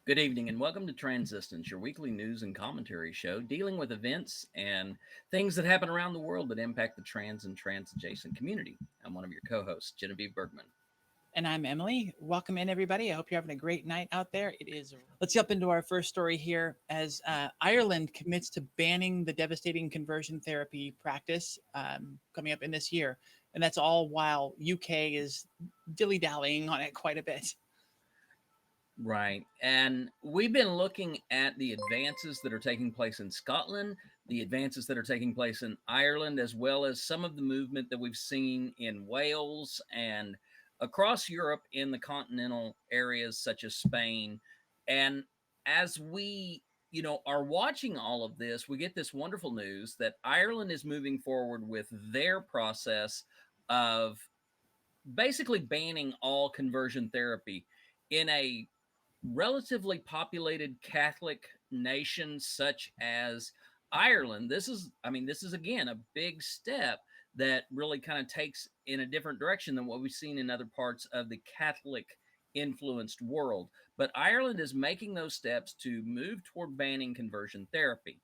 Good evening and welcome to Transistance, your weekly news and commentary show dealing with events and things that happen around the world that impact the trans and trans adjacent community. I'm one of your co hosts, Genevieve Bergman. And I'm Emily. Welcome in, everybody. I hope you're having a great night out there. It is. Let's jump into our first story here as Ireland commits to banning the devastating conversion therapy practice coming up in this year. And that's all while UK is dilly dallying on it quite a bit. Right. And we've been looking at the advances that are taking place in Scotland, the advances that are taking place in Ireland, as well as some of the movement that we've seen in Wales and across Europe in the continental areas such as Spain. And as we, are watching all of this, we get this wonderful news that Ireland is moving forward with their process of basically banning all conversion therapy in a relatively populated Catholic nation such as Ireland. This is again a big step that really kind of takes in a different direction than what we've seen in other parts of the Catholic influenced world. But Ireland is making those steps to move toward banning conversion therapy.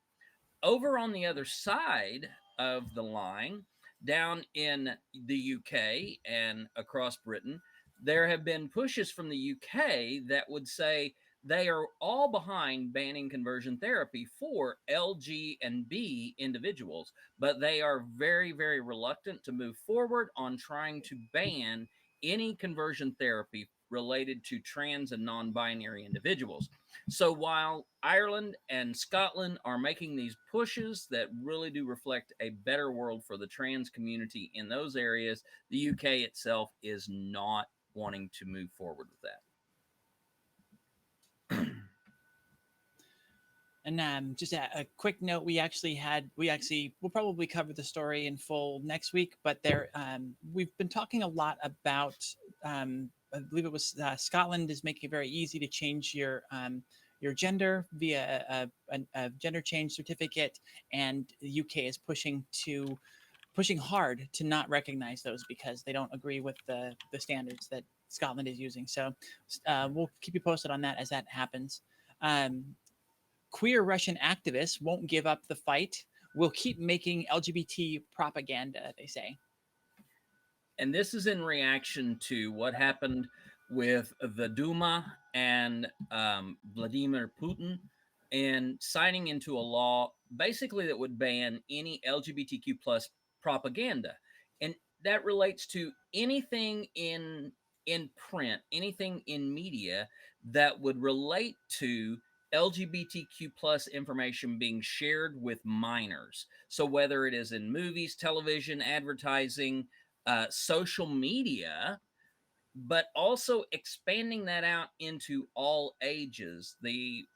Over on the other side of the line, down in the UK and across Britain, there have been pushes from the UK that would say they are all behind banning conversion therapy for LG and B individuals, but they are very, very reluctant to move forward on trying to ban any conversion therapy related to trans and non binary individuals. So while Ireland and Scotland are making these pushes that really do reflect a better world for the trans community in those areas, the UK itself is not wanting to move forward with that. And just a quick note: we'll probably cover the story in full next week. But we've been talking a lot about. I believe it was Scotland is making it very easy to change your gender via a gender change certificate, and the UK is pushing hard to not recognize those because they don't agree with the standards that Scotland is using. So we'll keep you posted on that as that happens. Queer Russian activists won't give up the fight. We'll keep making LGBT propaganda, they say. And this is in reaction to what happened with the Duma and Vladimir Putin and signing into a law basically that would ban any LGBTQ plus propaganda. And that relates to anything in print, anything in media that would relate to LGBTQ plus information being shared with minors. So whether it is in movies, television, advertising, social media, but also expanding that out into all ages. The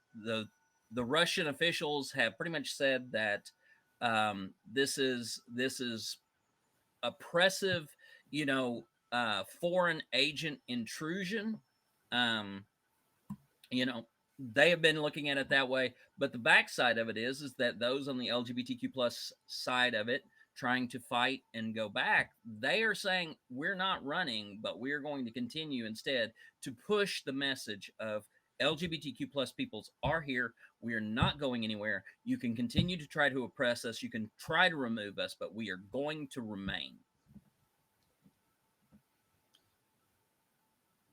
Russian officials have pretty much said that this is oppressive, foreign agent intrusion. Um, they have been looking at it that way, but the backside of it is that those on the LGBTQ plus side of it trying to fight and go back, they are saying we're not running, but we're going to continue instead to push the message of LGBTQ plus peoples are here. We are not going anywhere. You can continue to try to oppress us. You can try to remove us, but we are going to remain.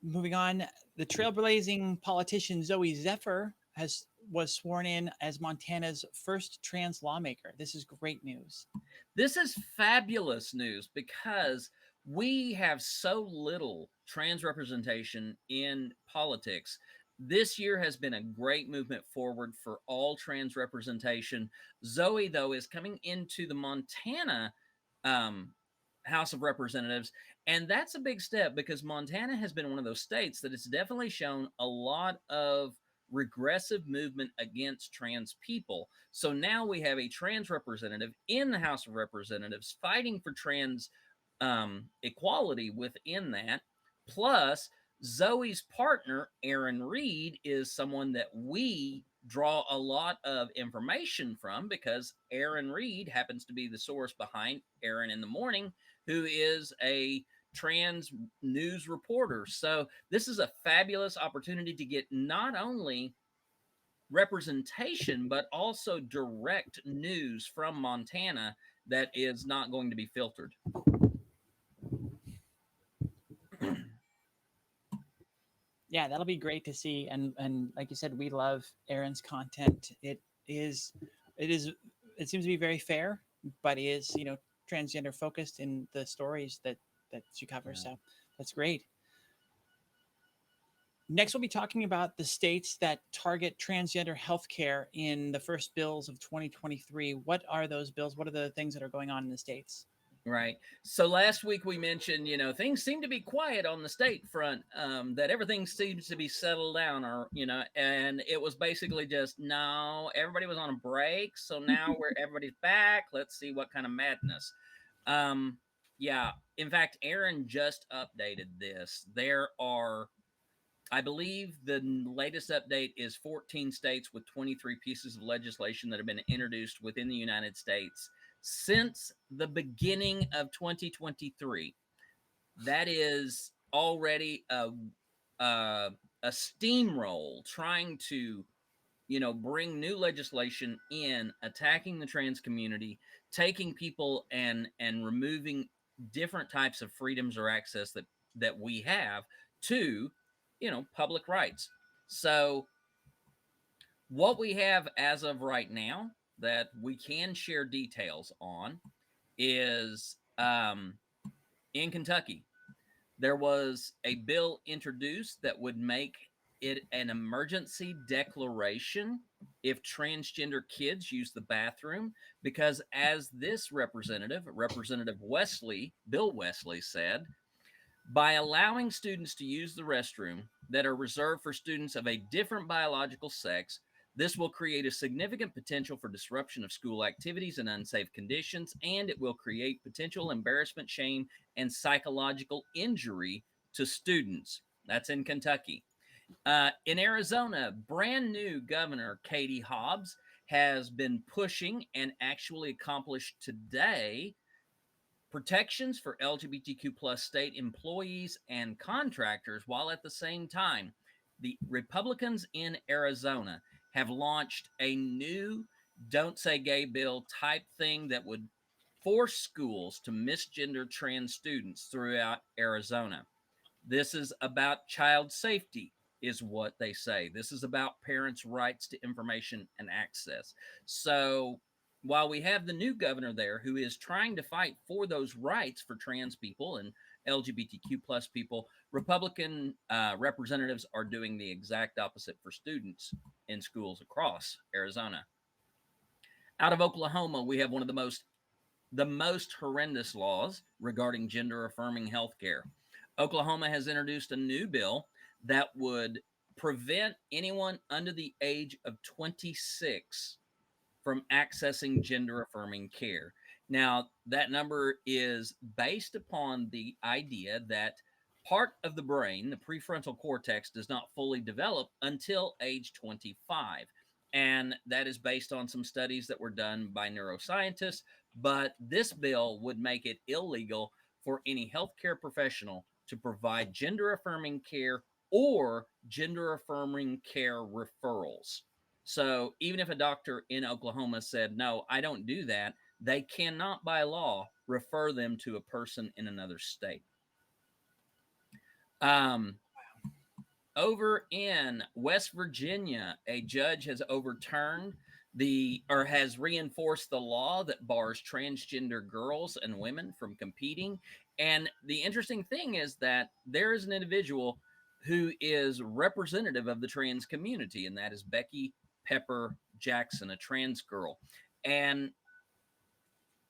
Moving on, the trailblazing politician Zoe Zephyr was sworn in as Montana's first trans lawmaker. This is great news. This is fabulous news because we have so little trans representation in politics. This year has been a great movement forward for all trans representation. Zoe, though, is coming into the Montana um, House of Representatives, and that's a big step because Montana has been one of those states that has definitely shown a lot of regressive movement against trans people. So now we have a trans representative in the House of Representatives fighting for trans equality within that. Plus, Zoe's partner, Aaron Reed, is someone that we draw a lot of information from because Aaron Reed happens to be the source behind Aaron in the Morning, who is a trans news reporter. So this is a fabulous opportunity to get not only representation, but also direct news from Montana that is not going to be filtered. Yeah, that'll be great to see. And like you said, we love Aaron's content. It is it seems to be very fair, but is, transgender focused in the stories that she covers. Yeah. So that's great. Next, we'll be talking about the states that target transgender healthcare in the first bills of 2023. What are those bills? What are the things that are going on in the states? Right. So last week we mentioned, things seem to be quiet on the state front, that everything seems to be settled down, or, and it was basically just, no, everybody was on a break. So now everybody's back. Let's see what kind of madness. Um, yeah. In fact, Aaron just updated this. There are, I believe the latest update is 14 states with 23 pieces of legislation that have been introduced within the United States since the beginning of 2023. That is already a steamroll trying to, bring new legislation in, attacking the trans community, taking people and removing different types of freedoms or access that we have to, public rights. So what we have as of right now that we can share details on is, in Kentucky, there was a bill introduced that would make it an emergency declaration if transgender kids use the bathroom, because as this Representative Bill Wesley said, by allowing students to use the restroom that are reserved for students of a different biological sex, this will create a significant potential for disruption of school activities and unsafe conditions, and it will create potential embarrassment, shame, and psychological injury to students. That's in Kentucky. In Arizona, brand new Governor Katie Hobbs has been pushing and actually accomplished today protections for LGBTQ plus state employees and contractors, while at the same time, the Republicans in Arizona have launched a new Don't Say Gay bill type thing that would force schools to misgender trans students throughout Arizona. This is about child safety, is what they say. This is about parents' rights to information and access. So while we have the new governor there who is trying to fight for those rights for trans people and LGBTQ plus people, Republican representatives are doing the exact opposite for students in schools across Arizona. Out of Oklahoma, we have one of the most horrendous laws regarding gender affirming healthcare. Oklahoma has introduced a new bill that would prevent anyone under the age of 26 from accessing gender affirming care. Now, that number is based upon the idea that part of the brain, the prefrontal cortex, does not fully develop until age 25. And that is based on some studies that were done by neuroscientists. But this bill would make it illegal for any healthcare professional to provide gender affirming care or gender affirming care referrals. So even if a doctor in Oklahoma said, no, I don't do that, they cannot by law refer them to a person in another state. Um, Over in West Virginia, a judge has overturned or has reinforced the law that bars transgender girls and women from competing. And the interesting thing is that there is an individual who is representative of the trans community, and that is Becky Pepper Jackson, a trans girl. And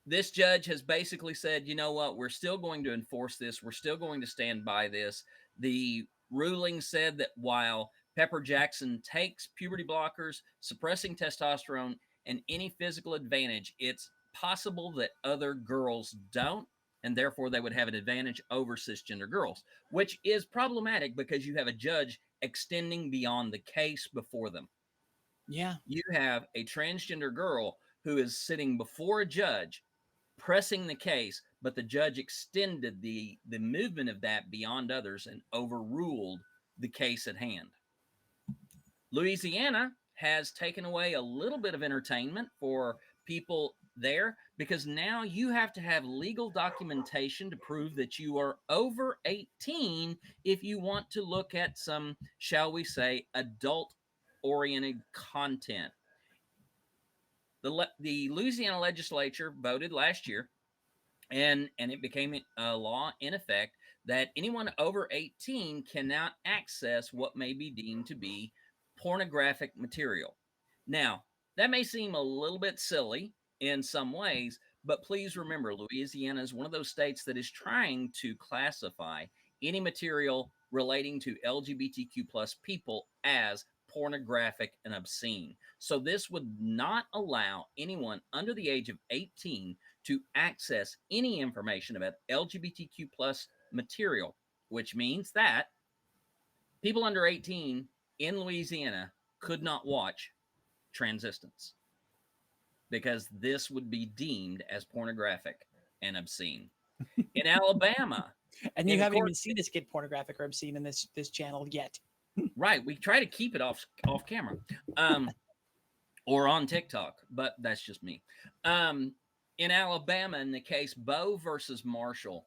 this judge has basically said, you know what, we're still going to enforce this. We're still going to stand by this. The ruling said that while Pepper Jackson takes puberty blockers, suppressing testosterone, and any physical advantage, it's possible that other girls don't, and therefore they would have an advantage over cisgender girls, which is problematic because you have a judge extending beyond the case before them. Yeah. You have a transgender girl who is sitting before a judge pressing the case, but the judge extended the movement of that beyond others and overruled the case at hand. Louisiana has taken away a little bit of entertainment for people there, because now you have to have legal documentation to prove that you are over 18 if you want to look at some, shall we say, adult oriented content. The Louisiana legislature voted last year, and it became a law in effect, that anyone over 18 cannot access what may be deemed to be pornographic material. Now, that may seem a little bit silly in some ways, but please remember, Louisiana is one of those states that is trying to classify any material relating to LGBTQ plus people as pornographic and obscene. So this would not allow anyone under the age of 18 to access any information about LGBTQ plus material, which means that people under 18 in Louisiana could not watch Transistance, because this would be deemed as pornographic and obscene. In Alabama, And you in the haven't court, even seen this get pornographic or obscene in this channel yet. right, we try to keep it off camera. Or on TikTok, but that's just me. In Alabama, in the case Bowe versus Marshall,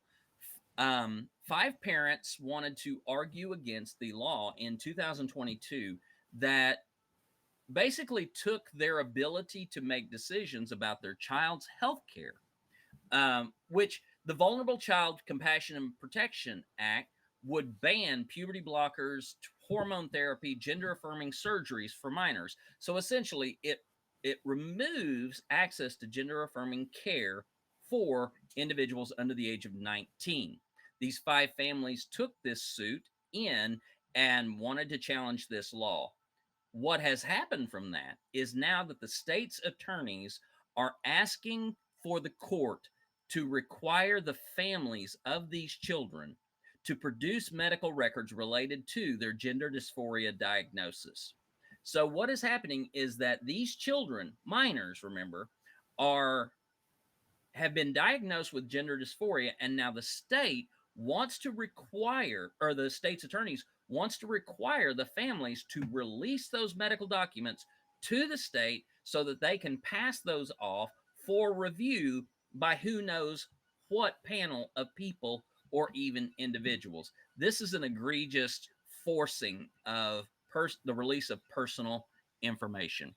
five parents wanted to argue against the law in 2022 that basically took their ability to make decisions about their child's health care, which the Vulnerable Child Compassion and Protection Act would ban puberty blockers, hormone therapy, gender affirming surgeries for minors. So essentially, it removes access to gender affirming care for individuals under the age of 19. These five families took this suit in and wanted to challenge this law. What has happened from that is now that the state's attorneys are asking for the court to require the families of these children to produce medical records related to their gender dysphoria diagnosis. So, what is happening is that these children, minors, remember, are have been diagnosed with gender dysphoria, and now the state wants to require, or the state's attorneys wants to require the families to release those medical documents to the state so that they can pass those off for review by who knows what panel of people or even individuals. This is an egregious forcing of the release of personal information.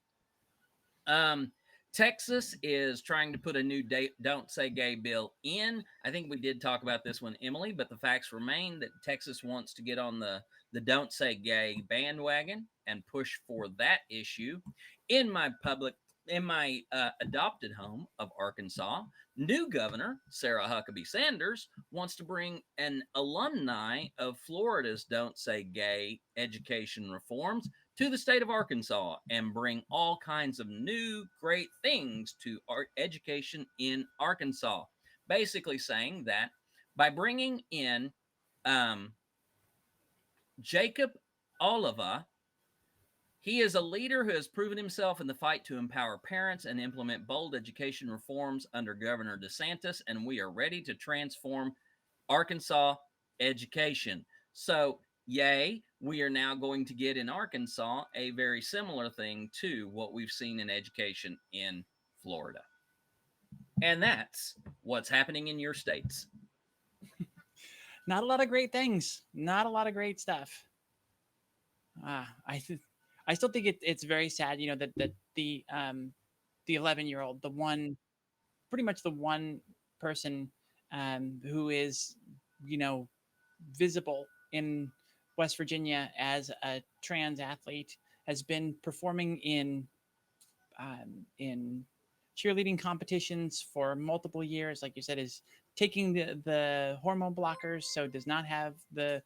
Um, Texas is trying to put a new don't say gay bill in. I think we did talk about this one, Emily, but the facts remain that Texas wants to get on the don't say gay bandwagon and push for that issue. In my public, in my adopted home of Arkansas, new governor Sarah Huckabee Sanders wants to bring an alumni of Florida's don't say gay education reforms to the state of Arkansas and bring all kinds of new great things to our education in Arkansas. Basically, saying that by bringing in um, Jacob Oliva, he is a leader who has proven himself in the fight to empower parents and implement bold education reforms under Governor DeSantis, and we are ready to transform Arkansas education. So, yay, we are now going to get in Arkansas a very similar thing to what we've seen in education in Florida. And that's what's happening in your states. Not a lot of great things. Not a lot of great stuff. I still think it's very sad, that the 11-year-old, the one, pretty much the one person who is, you know, visible in West Virginia as a trans athlete, has been performing in cheerleading competitions for multiple years. Like you said, is taking the hormone blockers, so does not have the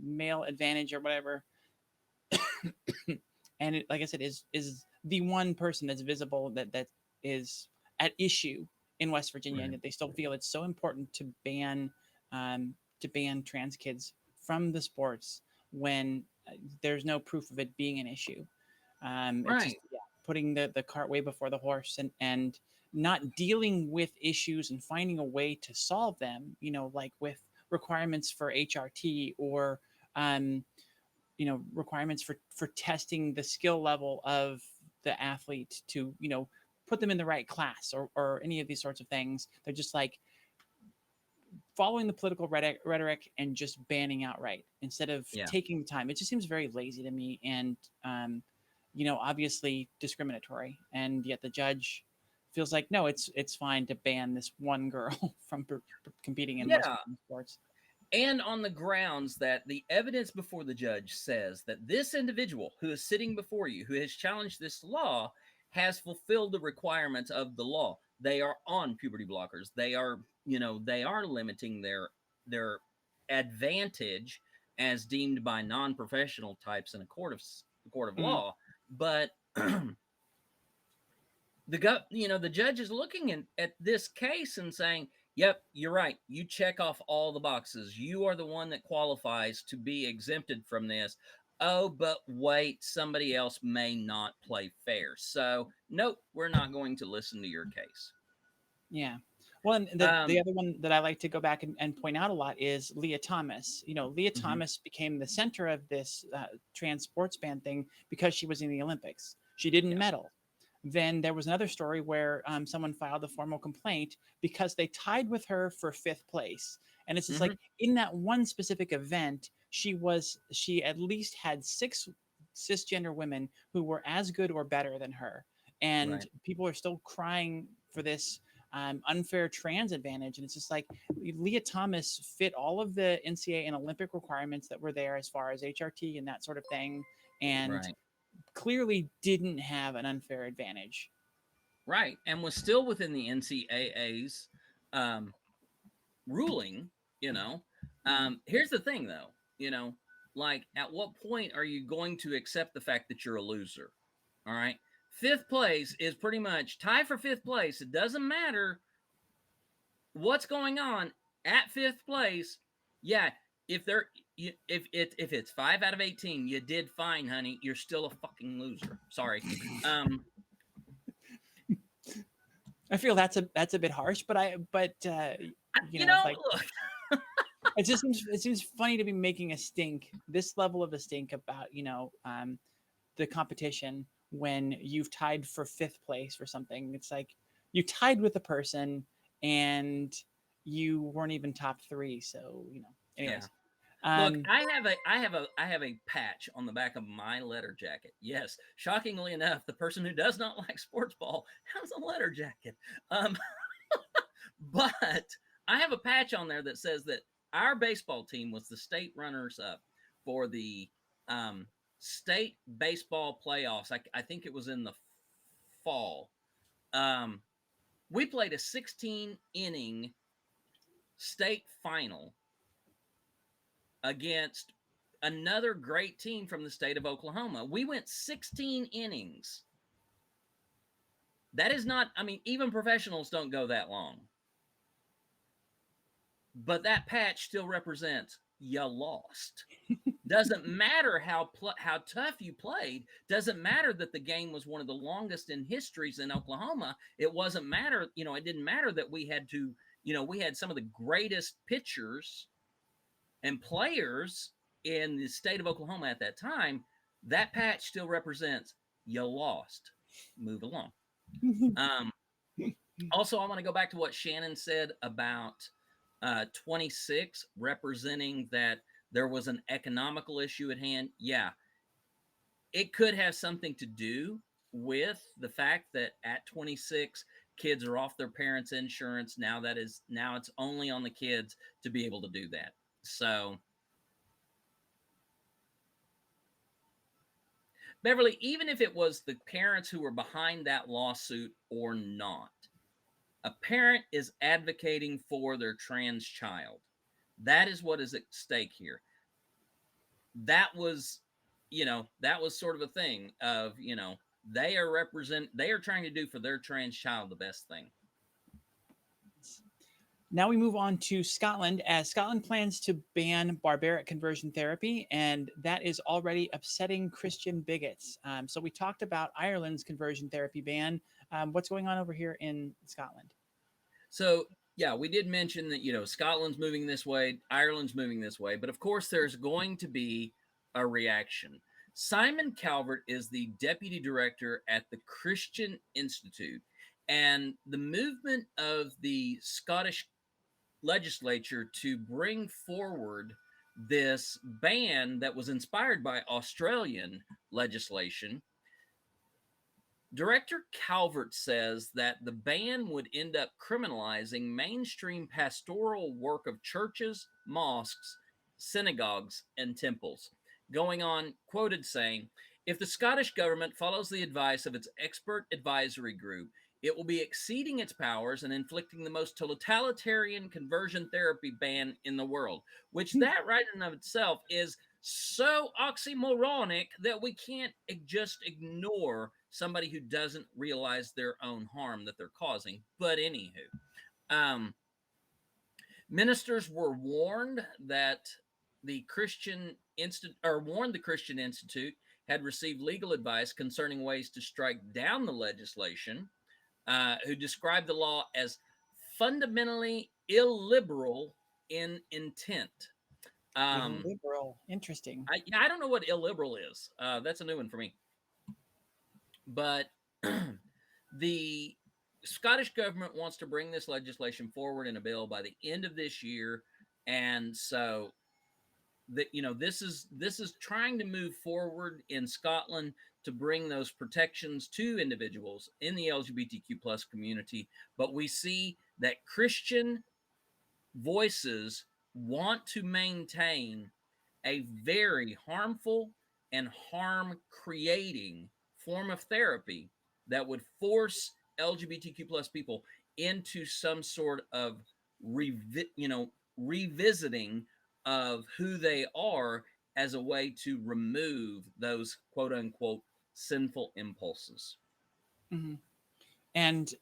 male advantage or whatever. And it, like I said, is the one person that's visible that is at issue in West Virginia, and that they still feel it's so important to ban trans kids from the sports when there's no proof of it being an issue. It's just, Right. yeah, putting the cart way before the horse, and not dealing with issues and finding a way to solve them. Like with requirements for HRT, or requirements for testing the skill level of the athlete to put them in the right class or any of these sorts of things. They're just like following the political rhetoric and just banning outright instead of Yeah. taking the time. It just seems very lazy to me, and obviously discriminatory. And yet the judge feels like no, it's fine to ban this one girl from competing in most Yeah. sports. And on the grounds that the evidence before the judge says that this individual who is sitting before you, who has challenged this law, has fulfilled the requirements of the law. They are on puberty blockers. They are, they are limiting their advantage as deemed by non-professional types in a court of Mm, law. But the judge is looking at this case and saying, yep, you're right, you check off all the boxes, you are the one that qualifies to be exempted from this. Oh, but wait, somebody else may not play fair, so nope, we're not going to listen to your case. yeah. Well, and the um other one that I like to go back and point out a lot is Leah Thomas. Leah mhm, Thomas became the center of this trans sports ban thing because she was in the Olympics. She didn't yeah, medal. Then there was another story where someone filed a formal complaint because they tied with her for fifth place. And it's just mhm, like in that one specific event, she at least had six cisgender women who were as good or better than her. And right, people are still crying for this unfair trans advantage. And it's just like Leah Thomas fit all of the NCAA and Olympic requirements that were there as far as HRT and that sort of thing. And right, clearly didn't have an unfair advantage. right, and was still within the NCAA's um ruling, you know. Mm. Here's the thing though, like at what point are you going to accept the fact that you're a loser? All right. Fifth place is pretty much tie for fifth place. It doesn't matter what's going on at fifth place. Yeah, if they're if it's 5 out of 18, you did fine, honey. You're still a fucking loser. Sorry. Um, I feel that's a bit harsh, but like look, it seems funny to be making a stink this level of a stink about the competition when you've tied for fifth place for something. It's like you tied with a person and you weren't even top three. So yeah. anyways, Look, um, I have a patch on the back of my letter jacket. Yes, shockingly enough, the person who does not like sports ball has a letter jacket. Um, but I have a patch on there that says that our baseball team was the state runners up for the um, state baseball playoffs. I think it was in the fall. Um, we played a 16 inning state final against another great team from the state of Oklahoma. We went 16 innings. That is not, I mean, even professionals don't go that long. But that patch still represents you lost. Doesn't matter how tough you played. Doesn't matter that the game was one of the longest in histories in Oklahoma. It wasn't matter, it didn't matter that we had to, we had some of the greatest pitchers and players in the state of Oklahoma at that time. That patch still represents you lost. Move along. Um, Also, I want to go back to what Shannon said about 26 representing that there was an economical issue at hand. Yeah, it could have something to do with the fact that at 26 kids are off their parents' insurance. Now it's only on the kids to be able to do that. So Beverly, even if it was the parents who were behind that lawsuit or not, a parent is advocating for their trans child. That is what is at stake here. That was, that was sort of a thing of, they are trying to do for their trans child the best thing. now we move on to Scotland, as Scotland plans to ban barbaric conversion therapy, and that is already upsetting Christian bigots. So we talked about Ireland's conversion therapy ban. What's going on over here in Scotland? So, yeah, we did mention that, Scotland's moving this way, Ireland's moving this way, but of course there's going to be a reaction. Simon Calvert is the deputy director at the Christian Institute, and the movement of the Scottish legislature to bring forward this ban that was inspired by Australian legislation. Director Calvert says that the ban would end up criminalizing mainstream pastoral work of churches, mosques, synagogues, and temples. Going on, quoted saying, if the Scottish government follows the advice of its expert advisory group, it will be exceeding its powers and inflicting the most totalitarian conversion therapy ban in the world, which that right in of itself is so oxymoronic that we can't just ignore somebody who doesn't realize their own harm that they're causing. But anywho, um, ministers were warned that the Christian Institute had received legal advice concerning ways to strike down the legislation, who described the law as fundamentally illiberal in intent. Illiberal. Interesting. I don't know what illiberal is. That's a new one for me. But the Scottish government wants to bring this legislation forward in a bill by the end of this year, and so that this is trying to move forward in Scotland to bring those protections to individuals in the LGBTQ plus community. But we see that Christian voices want to maintain a very harmful and harm creating form of therapy that would force LGBTQ plus people into some sort of revisiting of who they are as a way to remove those quote unquote sinful impulses. Mm-hmm. And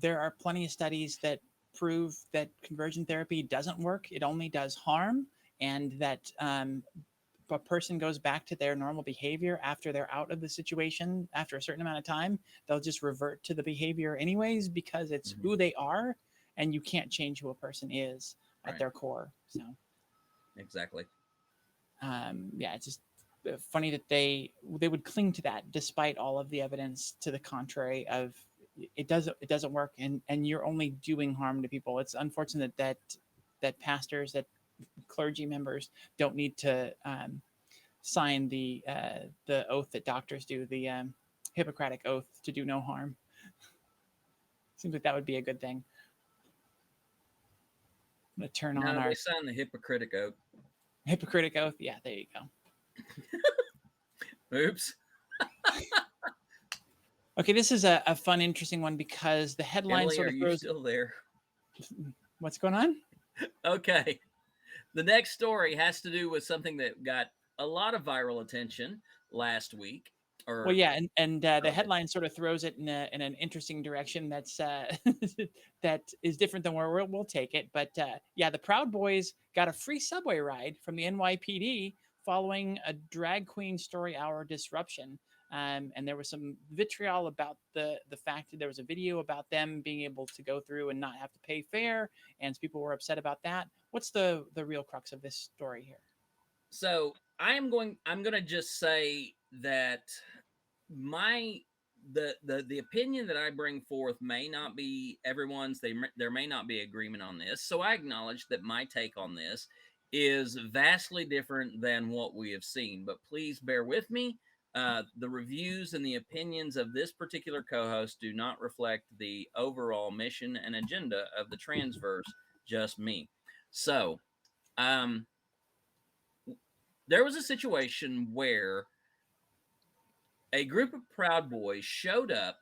there are plenty of studies that prove that conversion therapy doesn't work. It only does harm, and that a person goes back to their normal behavior after they're out of the situation after a certain amount of time. They'll just revert to the behavior anyways because it's who they are, and you can't change who a person is at their core. So exactly. Yeah, it's just funny that they would cling to that despite all of the evidence to the contrary of it doesn't work, and you're only doing harm to people. It's unfortunate that pastors, that clergy members don't need to sign the oath that doctors do, the Hippocratic oath to do no harm. Seems like that would be a good thing. I'm gonna turn on our they signed the Hippocratic oath. Hippocratic oath. Yeah, there you go. Oops. Okay, this is a fun, interesting one because the headline Emily, sort of throws. Are you still there? What's going on? Okay. The next story has to do with something that got a lot of viral attention last week. Well, yeah, and the headline sort of throws it in an interesting direction that's that is different than where we'll take it. But yeah, the Proud Boys got a free subway ride from the NYPD following a drag queen story hour disruption. And there was some vitriol about the fact that there was a video about them being able to go through and not have to pay fare, and people were upset about that. What's the real crux of this story here? So I'm going to just say that the opinion that I bring forth may not be everyone's. There may not be agreement on this. So I acknowledge that my take on this is vastly different than what we have seen. But please bear with me. The reviews and the opinions of this particular co-host do not reflect the overall mission and agenda of the Transverse, just me. So, there was a situation where a group of Proud Boys showed up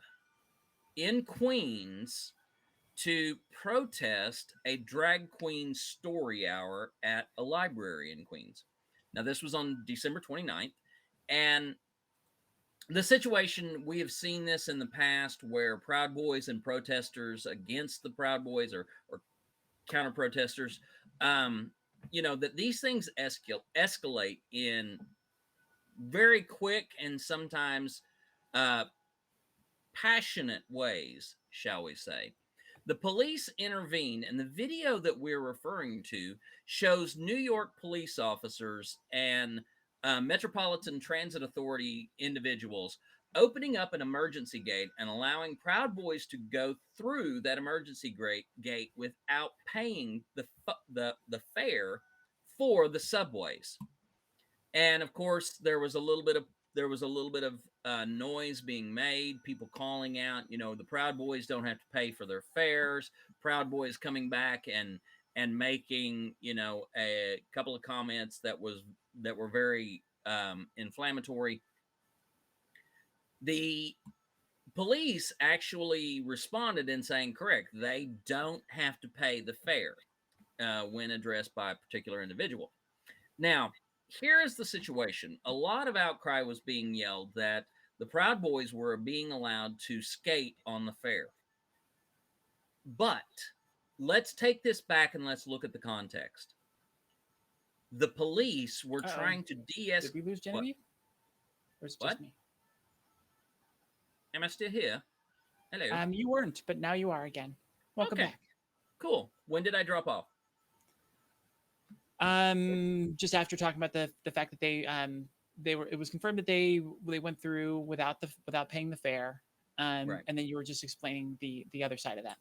in Queens to protest a drag queen story hour at a library in Queens. Now, this was on December 29th, and the situation, we have seen this in the past where Proud Boys and protesters against the Proud Boys or counter protesters, that these things escalate in very quick and sometimes passionate ways, shall we say. The police intervened, and the video that we're referring to shows New York police officers and Metropolitan Transit Authority individuals opening up an emergency gate and allowing Proud Boys to go through that emergency gate without paying the fare for the subways. And of course, there was a little bit of noise being made, people calling out, the Proud Boys don't have to pay for their fares. Proud Boys coming back and making a couple of comments that were very inflammatory. The police actually responded in saying, correct, they don't have to pay the fare when addressed by a particular individual. Now, here is the situation. A lot of outcry was being yelled that the Proud Boys were being allowed to skate on the fair. But let's take this back and let's look at the context. The police were Uh-oh. trying to Did we lose what? Genevieve? Or is it What? just me? Am I still here? Hello. You weren't, but now you are again. Welcome Okay. back. Cool. When did I drop off? Just after talking about the fact that it was confirmed that they went through without paying the fare. Right. And then you were just explaining the other side of that.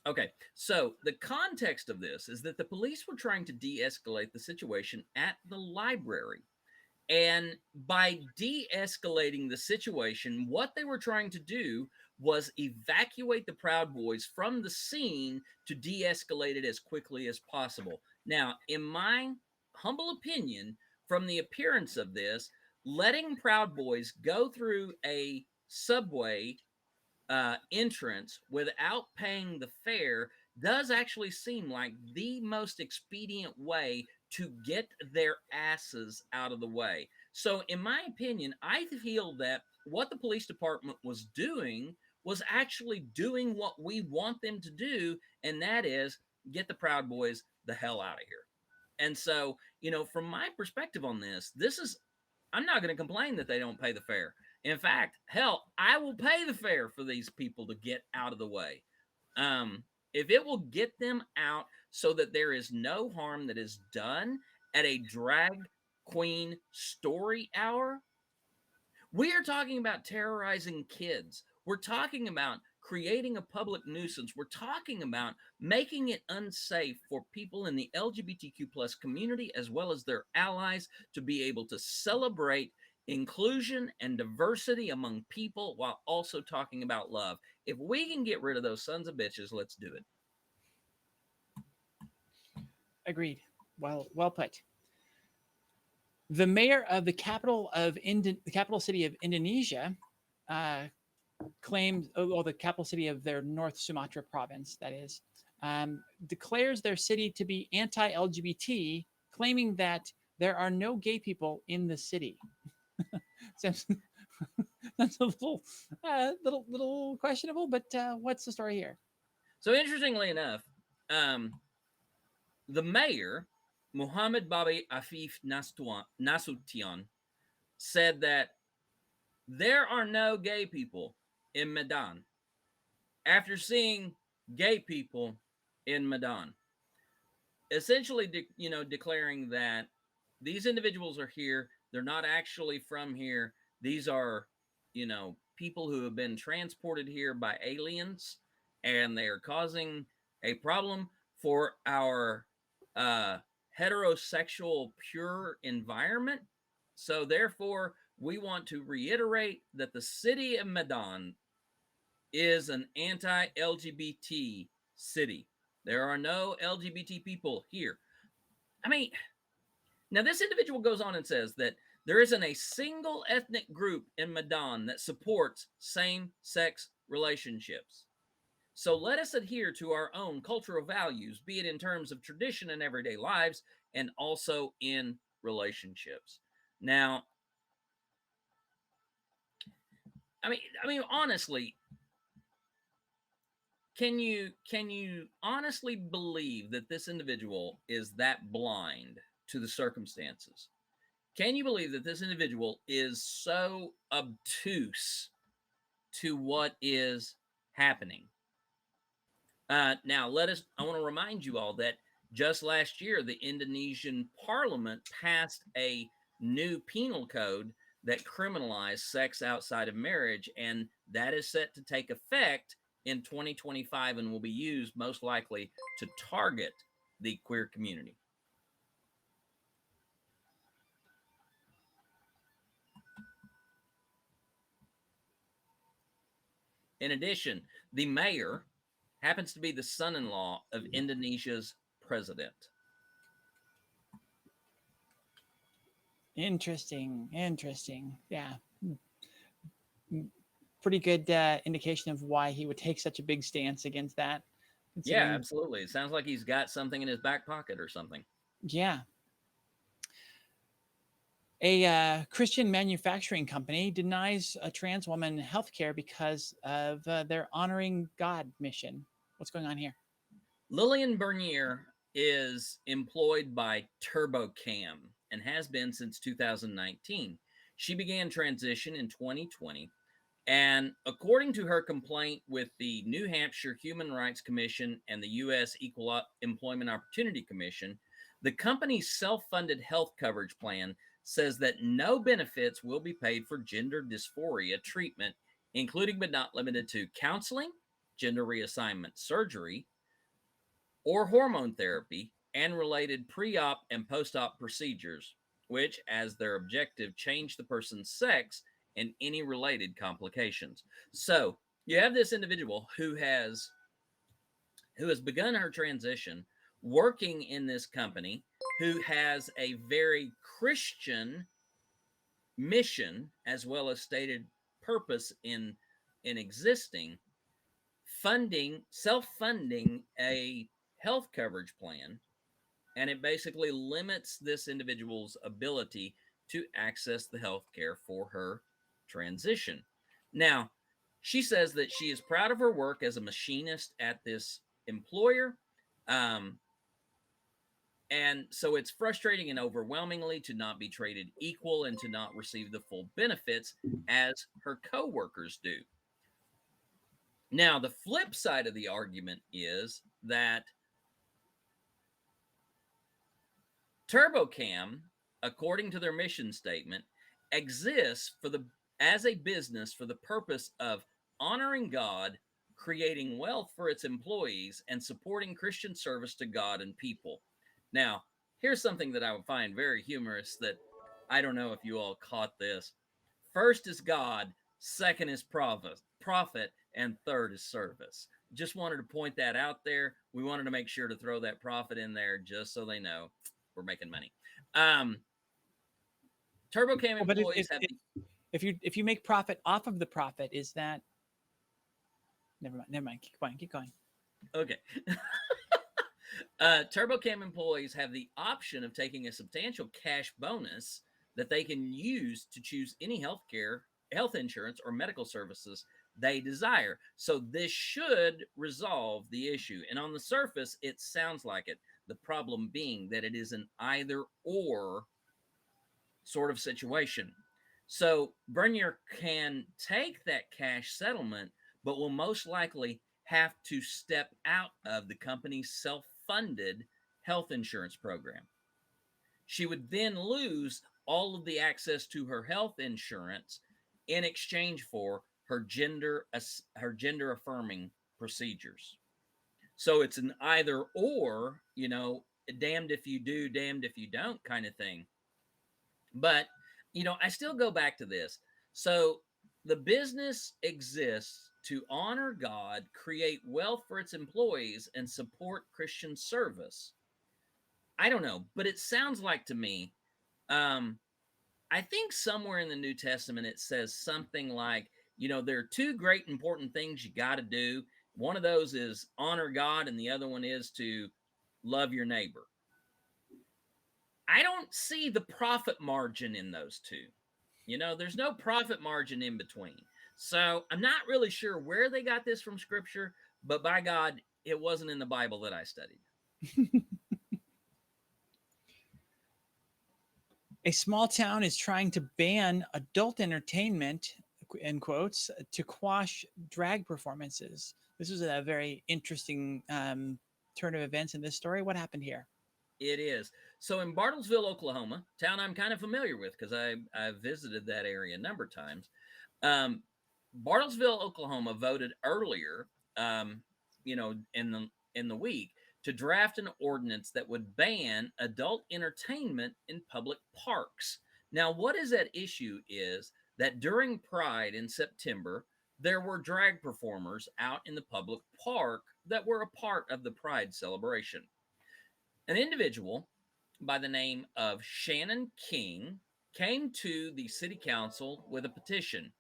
Okay, so the context of this is that the police were trying to de-escalate the situation at the library. And by de-escalating the situation, what they were trying to do was evacuate the Proud Boys from the scene to de-escalate it as quickly as possible. Now, in my humble opinion, from the appearance of this, letting Proud Boys go through a subway entrance without paying the fare does actually seem like the most expedient way to get their asses out of the way. So, in my opinion, I feel that what the police department was doing was actually doing what we want them to do, and that is get the Proud Boys the hell out of here. And so, from my perspective on this is, I'm not going to complain that they don't pay the fare. In fact, hell, I will pay the fare for these people to get out of the way. If it will get them out so that there is no harm that is done at a drag queen story hour, we are talking about terrorizing kids. We're talking about creating a public nuisance. We're talking about making it unsafe for people in the LGBTQ plus community as well as their allies to be able to celebrate inclusion and diversity among people while also talking about love. If we can get rid of those sons of bitches, let's do it. Agreed. Well put. The mayor of the capital city of Indonesia claimed, the capital city of their North Sumatra province, that is, declares their city to be anti-LGBT, claiming that there are no gay people in the city. Sounds that's a little questionable, but what's the story here? So interestingly enough, the mayor, Muhammad Babi Afif Nasution, said that there are no gay people in Medan after seeing gay people in Medan. Essentially, declaring that these individuals are here. They're not actually from here. These are, people who have been transported here by aliens, and they are causing a problem for our heterosexual pure environment. So therefore, we want to reiterate that the city of Medan is an anti-LGBT city. There are no LGBT people here. I mean, now this individual goes on and says that there isn't a single ethnic group in Medan that supports same-sex relationships. So let us adhere to our own cultural values, be it in terms of tradition and everyday lives, and also in relationships. Now, I mean, honestly, can you honestly believe that this individual is that blind to the circumstances? Can you believe that this individual is so obtuse to what is happening? Now, I want to remind you all that just last year, the Indonesian parliament passed a new penal code that criminalized sex outside of marriage, and that is set to take effect in 2025 and will be used most likely to target the queer community. In addition, the mayor happens to be the son-in-law of Indonesia's president. Interesting. Interesting. Yeah. Pretty good indication of why he would take such a big stance against that. Yeah, Considering, absolutely. It sounds like he's got something in his back pocket or something. yeah, a Christian manufacturing company denies a trans woman health care because of their honoring God mission. What's going on here? Lillian Bernier is employed by TurboCam and has been since 2019. She began transition in 2020. And according to her complaint with the New Hampshire Human Rights Commission and the U.S. Equal Employment Opportunity Commission, the company's self funded health coverage plan says that no benefits will be paid for gender dysphoria treatment, including but not limited to counseling, gender reassignment surgery, or hormone therapy and related pre op and post op procedures, which, as their objective, change the person's sex and any related complications. So you have this individual who has begun her transition working in this company, who has a very Christian mission as well as stated purpose in existing, funding self-funding a health coverage plan, and it basically limits this individual's ability to access the health care for her transition. Now, she says that she is proud of her work as a machinist at this employer. Um, and so it's frustrating and overwhelmingly to not be treated equal and to not receive the full benefits as her coworkers do. Now, the flip side of the argument is that TurboCam, according to their mission statement, exists as a business for the purpose of honoring God, creating wealth for its employees, and supporting Christian service to God and people. Now, here's something that I would find very humorous that I don't know if you all caught this. First is God, second is profit, and third is service. Just wanted to point that out there. We wanted to make sure to throw that profit in there just so they know we're making money. Um, TurboCam Oh, but employees have if you make profit off of the profit, is that never mind? Never mind. Keep going. Keep going. okay. TurboCam employees have the option of taking a substantial cash bonus that they can use to choose any health insurance, or medical services they desire. So this should resolve the issue. And on the surface, it sounds like it. The problem being that it is an either or sort of situation. So Bernier can take that cash settlement, but will most likely have to step out of the company's self funded health insurance program. She would then lose all of the access to her health insurance in exchange for her gender affirming procedures. So it's an either or, damned if you do, damned if you don't kind of thing. But, I still go back to this. So the business exists to honor God, create wealth for its employees, and support Christian service. I don't know, but it sounds like to me, um, I think somewhere in the New Testament it says something like, there are two great important things you got to do. One of those is honor God, and the other one is to love your neighbor. I don't see the profit margin in those two. There's no profit margin in between. So I'm not really sure where they got this from scripture, but by God, it wasn't in the Bible that I studied. A small town is trying to ban adult entertainment, in quotes, to quash drag performances. This was a very interesting turn of events in this story. What happened here? It is. So in Bartlesville, Oklahoma, town I'm kind of familiar with because I've visited that area a number of times. Um, Bartlesville, Oklahoma voted earlier, in the week to draft an ordinance that would ban adult entertainment in public parks. Now, what is at issue is that during Pride in September, there were drag performers out in the public park that were a part of the Pride celebration. An individual by the name of Shannon King came to the city council with a petition,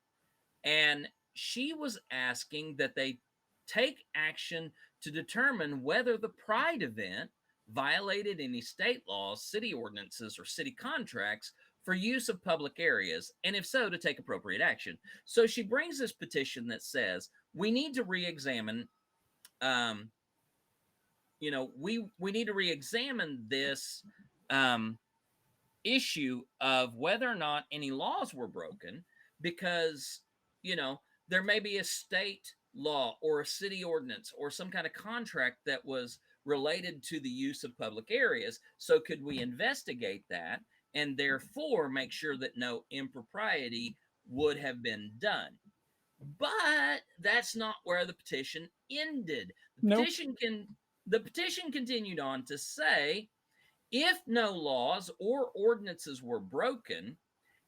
and she was asking that they take action to determine whether the Pride event violated any state laws, city ordinances, or city contracts for use of public areas, and if so, to take appropriate action. So she brings this petition that says we need to re-examine um, we need to re-examine this um, issue of whether or not any laws were broken, because you know there may be a state law or a city ordinance or some kind of contract that was related to the use of public areas. So could we investigate that and therefore make sure that no impropriety would have been done? But that's not where the petition ended. Nope. The petition continued on to say, if no laws or ordinances were broken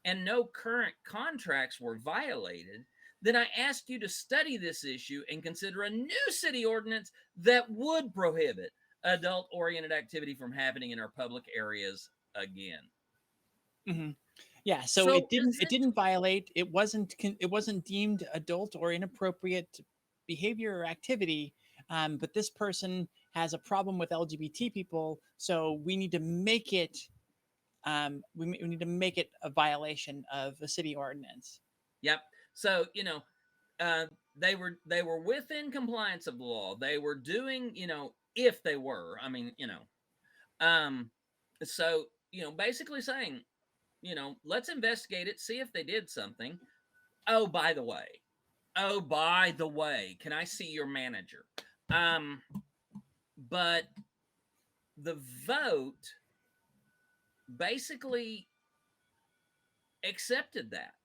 and no current contracts were violated, then I ask you to study this issue and consider a new city ordinance that would prohibit adult oriented activity from happening in our public areas again. Hmm. Yeah, so So it didn't violate. It wasn't deemed adult or inappropriate behavior or activity. But this person has a problem with LGBT people, so we need to make it. We need to make it a violation of a city ordinance. yep. So they were within compliance of the law. They were doing, if they were, um, so basically saying, let's investigate it, see if they did something. Oh, by the way, can I see your manager? Um, but the vote basically accepted that.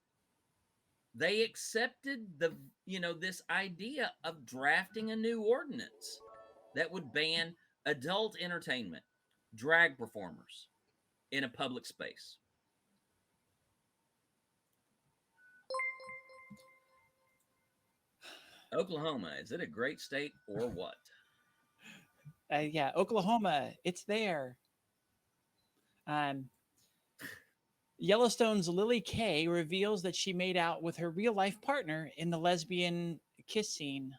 They accepted this idea of drafting a new ordinance that would ban adult entertainment, drag performers in a public space. Oklahoma, is it a great state or what? Yeah, Oklahoma, it's there. Um, Yellowstone's Lily Kay reveals that she made out with her real life partner in the lesbian kiss scene.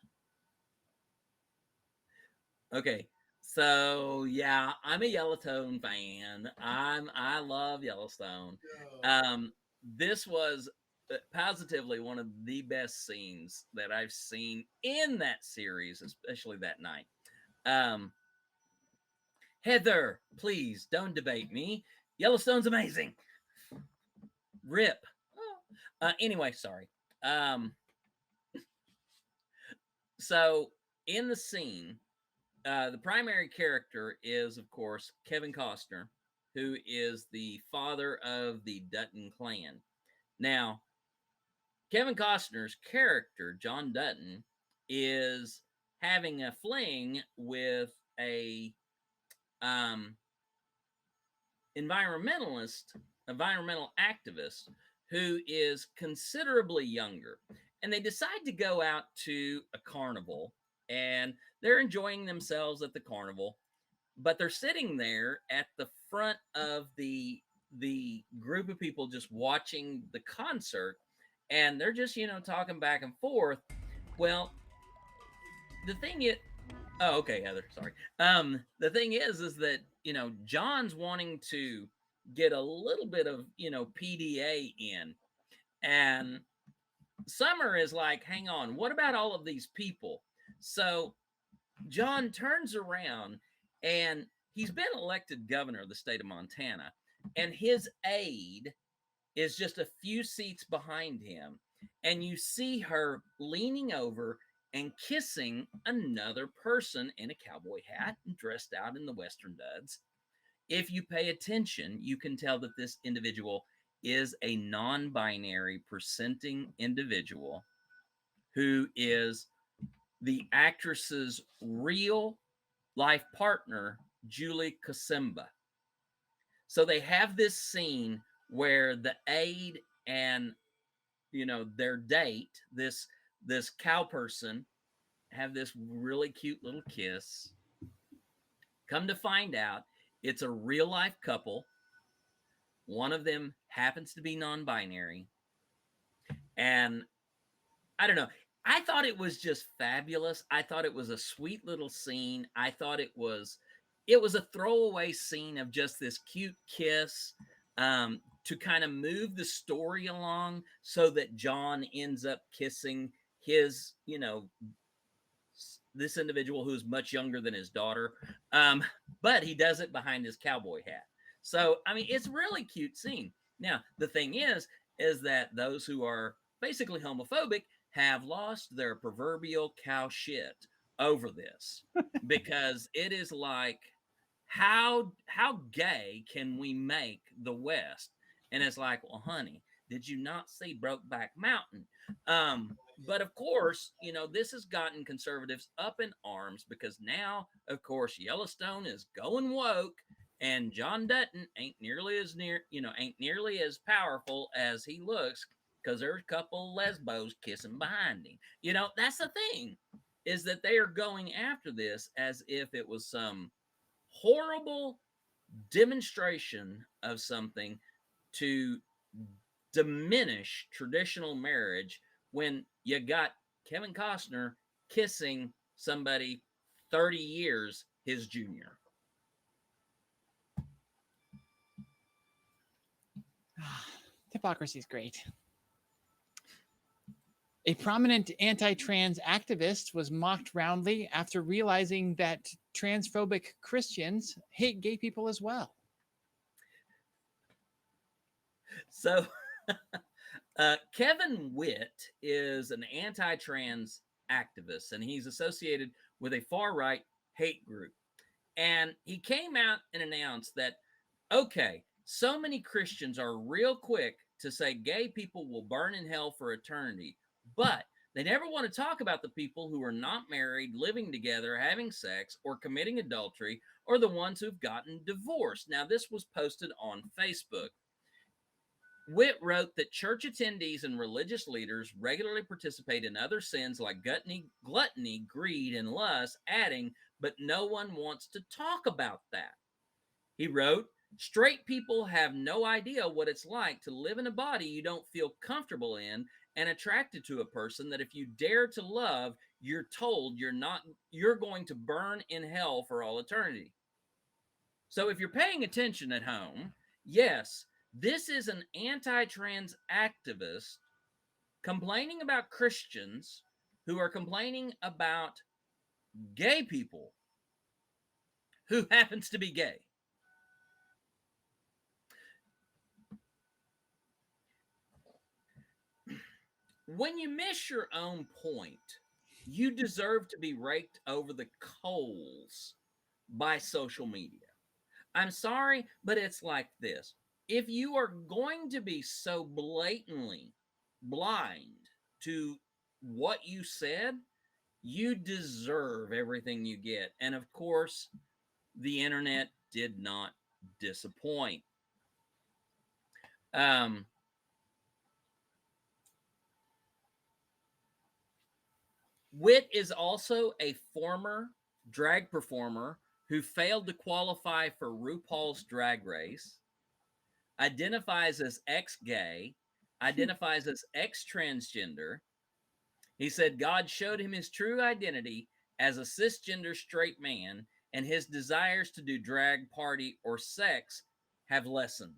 Okay. So yeah, I'm a Yellowstone fan. I love Yellowstone. This was positively one of the best scenes that I've seen in that series, especially that night. Um, Heather, please don't debate me. Yellowstone's amazing. Rip. Anyway, sorry. So in the scene, the primary character is, of course, Kevin Costner, who is the father of the Dutton clan. Now, Kevin Costner's character, John Dutton, is having a fling with a um, environmental activist who is considerably younger. And they decide to go out to a carnival, and they're enjoying themselves at the carnival, but they're sitting there at the front of the group of people just watching the concert, and they're just talking back and forth. Well, the thing is, oh, okay, Heather, sorry. The thing is that John's wanting to get a little bit of PDA in, and Summer is like, hang on, what about all of these people? So John turns around, and he's been elected governor of the state of Montana, and his aide is just a few seats behind him, and you see her leaning over and kissing another person in a cowboy hat and dressed out in the Western duds. If you pay attention, you can tell that this individual is a non binary presenting individual who is the actress's real life partner, Julie Kasimba. So they have this scene where the aide and their date, this cow person, have this really cute little kiss. Come to find out, it's a real life couple. One of them happens to be non-binary, and I don't know. I thought it was just fabulous. I thought it was a sweet little scene. I thought it was a throwaway scene of just this cute kiss, to kind of move the story along so that John ends up kissing his, this individual who's much younger than his daughter. But he does it behind his cowboy hat. So, I mean, it's really cute scene. Now, the thing is that those who are basically homophobic have lost their proverbial cow shit over this, because it is like, how gay can we make the West? And it's like, well, honey, did you not see Brokeback Mountain? But of course, this has gotten conservatives up in arms, because now, of course, Yellowstone is going woke, and John Dutton ain't nearly as powerful as he looks, because there's a couple lesbos kissing behind him. That's the thing, is that they are going after this as if it was some horrible demonstration of something to diminish traditional marriage, when you got Kevin Costner kissing somebody 30 years his junior. Hypocrisy is great. A prominent anti-trans activist was mocked roundly after realizing that transphobic Christians hate gay people as well. So, Kevin Witt is an anti-trans activist, and he's associated with a far-right hate group. And he came out and announced that, okay, so many Christians are real quick to say gay people will burn in hell for eternity, but they never want to talk about the people who are not married, living together, having sex, or committing adultery, or the ones who've gotten divorced. Now, this was posted on Facebook. Witt wrote that church attendees and religious leaders regularly participate in other sins like gluttony, greed, and lust, adding, but no one wants to talk about that. He wrote, straight people have no idea what it's like to live in a body you don't feel comfortable in, and attracted to a person that if you dare to love, you're told you're going to burn in hell for all eternity. So if you're paying attention at home, yes, this is an anti-trans activist complaining about Christians who are complaining about gay people who happens to be gay. When you miss your own point, you deserve to be raked over the coals by social media. I'm sorry, but it's like this. If you are going to be so blatantly blind to what you said, you deserve everything you get. And of course, the internet did not disappoint. Um, Witt is also a former drag performer who failed to qualify for RuPaul's Drag Race, identifies as ex-gay, identifies as ex-transgender. He said God showed him his true identity as a cisgender straight man, and his desires to do drag, party, or sex have lessened.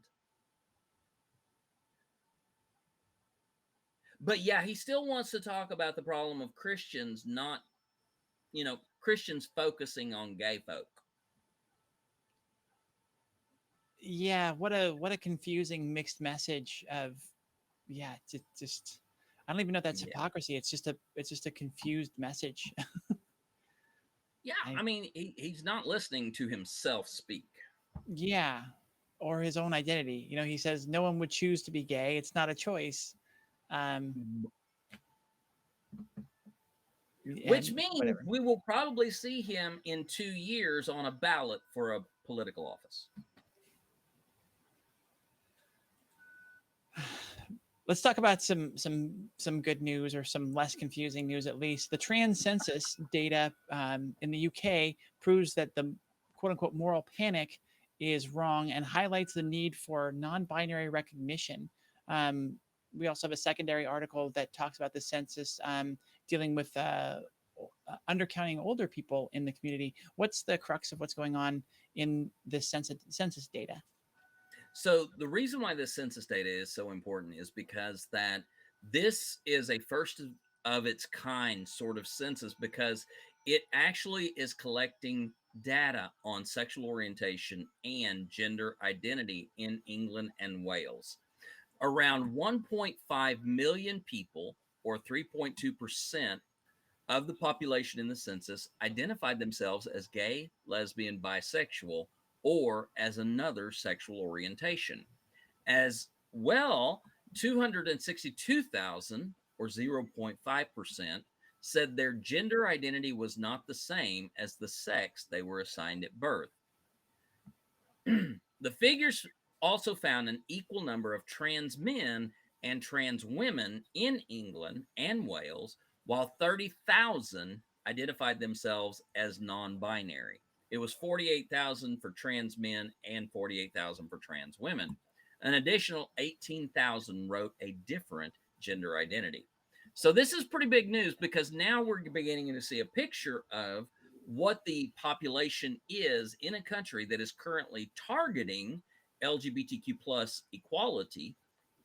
But yeah, he still wants to talk about the problem of Christians Christians focusing on gay folk. Yeah, what a confusing mixed message of, yeah, just I don't even know if that's Yeah. hypocrisy. It's just a confused message. Yeah, I I mean, he's not listening to himself speak. Yeah, or his own identity. You know, he says no one would choose to be gay. It's not a choice. Um, Which and means whatever. we will probably see him in 2 years on a ballot for a political office. Let's talk about some good news, or some less confusing news at least. The trans census data in the UK proves that the quote unquote moral panic is wrong, and highlights the need for non-binary recognition. Um, we also have a secondary article that talks about the census dealing with undercounting older people in the community. What's the crux of what's going on in this census data? So the reason why this census data is so important is because that this is a first of its kind sort of census, because it actually is collecting data on sexual orientation and gender identity in England and Wales. Around 1.5 million people, or 3.2% of the population in the census, identified themselves as gay, lesbian, bisexual, or as another sexual orientation. As well, 262,000, or 0.5%, said their gender identity was not the same as the sex they were assigned at birth. The figures also found an equal number of trans men and trans women in England and Wales, while 30,000 identified themselves as non binary. It was 48,000 for trans men and 48,000 for trans women. An additional 18,000 wrote a different gender identity. So, this is pretty big news, because now we're beginning to see a picture of what the population is in a country that is currently targeting LGBTQ plus equality,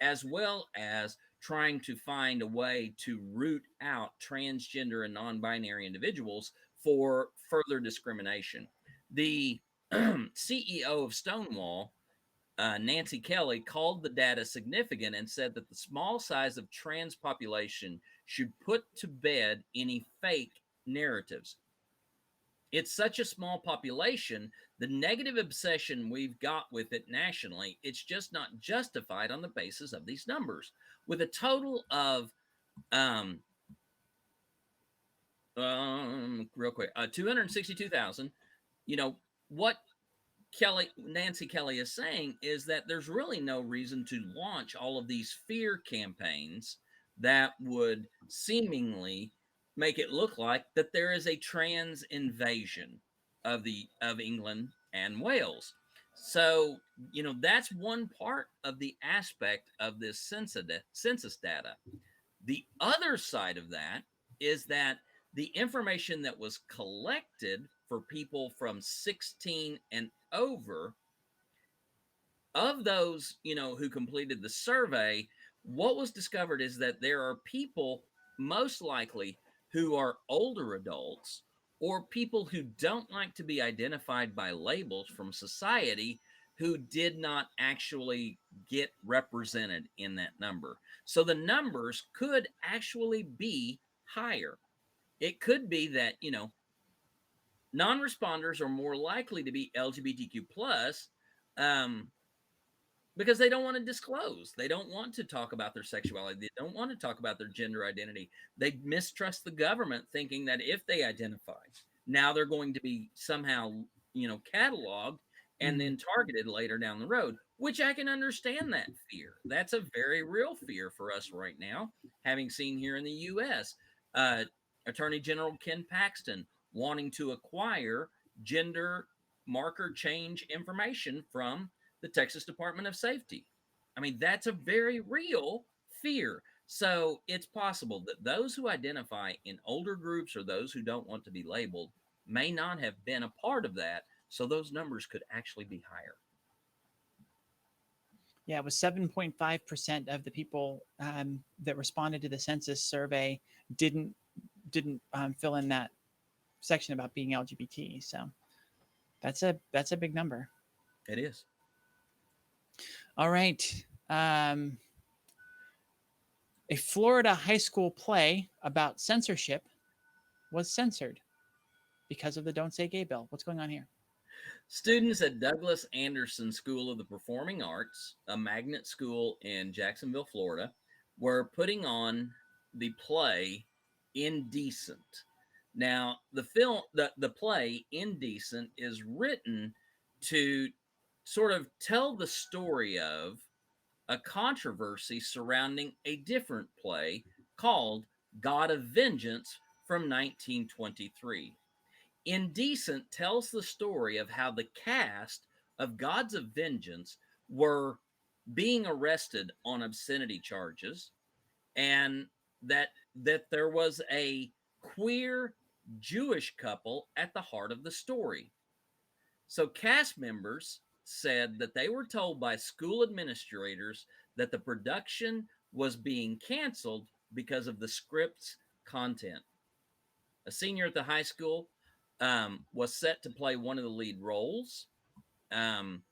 as well as trying to find a way to root out transgender and non-binary individuals for further discrimination. The CEO of Stonewall, Nancy Kelly, called the data significant and said that the small size of trans population should put to bed any fake narratives. It's such a small population, the negative obsession we've got with it nationally, it's just not justified on the basis of these numbers. With a total of, um, real quick, 262,000, you know, what Nancy Kelly is saying is that there's really no reason to launch all of these fear campaigns that would seemingly make it look like that there is a trans invasion of England and Wales. So, that's one part of the aspect of this census data. The other side of that is that the information that was collected for people from 16 and over, of those, who completed the survey, what was discovered is that there are people, most likely, who are older adults, or people who don't like to be identified by labels from society, who did not actually get represented in that number. So the numbers could actually be higher. It could be that, non-responders are more likely to be LGBTQ plus, um, because they don't want to disclose. They don't want to talk about their sexuality. They don't want to talk about their gender identity. They mistrust the government, thinking that if they identify, now they're going to be somehow, cataloged and Mm-hmm. then targeted later down the road, which I can understand that fear. That's a very real fear for us right now, having seen here in the US. Uh, Attorney General Ken Paxton wanting to acquire gender marker change information from the Texas Department of Safety. I mean, that's a very real fear. So it's possible that those who identify in older groups, or those who don't want to be labeled, may not have been a part of that. So those numbers could actually be higher. Yeah, it was 7.5% of the people that responded to the census survey didn't fill in that section about being LGBT. So that's a big number. It is. All right. A Florida high school play about censorship was censored because of the Don't Say Gay bill. What's going on here? Students at Douglas Anderson School of the Performing Arts, a magnet school in Jacksonville, Florida, were putting on the play Indecent. Now, the play Indecent is written to sort of tell the story of a controversy surrounding a different play called God of Vengeance from 1923. Indecent tells the story of how the cast of Gods of Vengeance were being arrested on obscenity charges, and that there was a queer Jewish couple at the heart of the story. So cast members said that they were told by school administrators that the production was being canceled because of the script's content. A senior at the high school was set to play one of the lead roles. Um,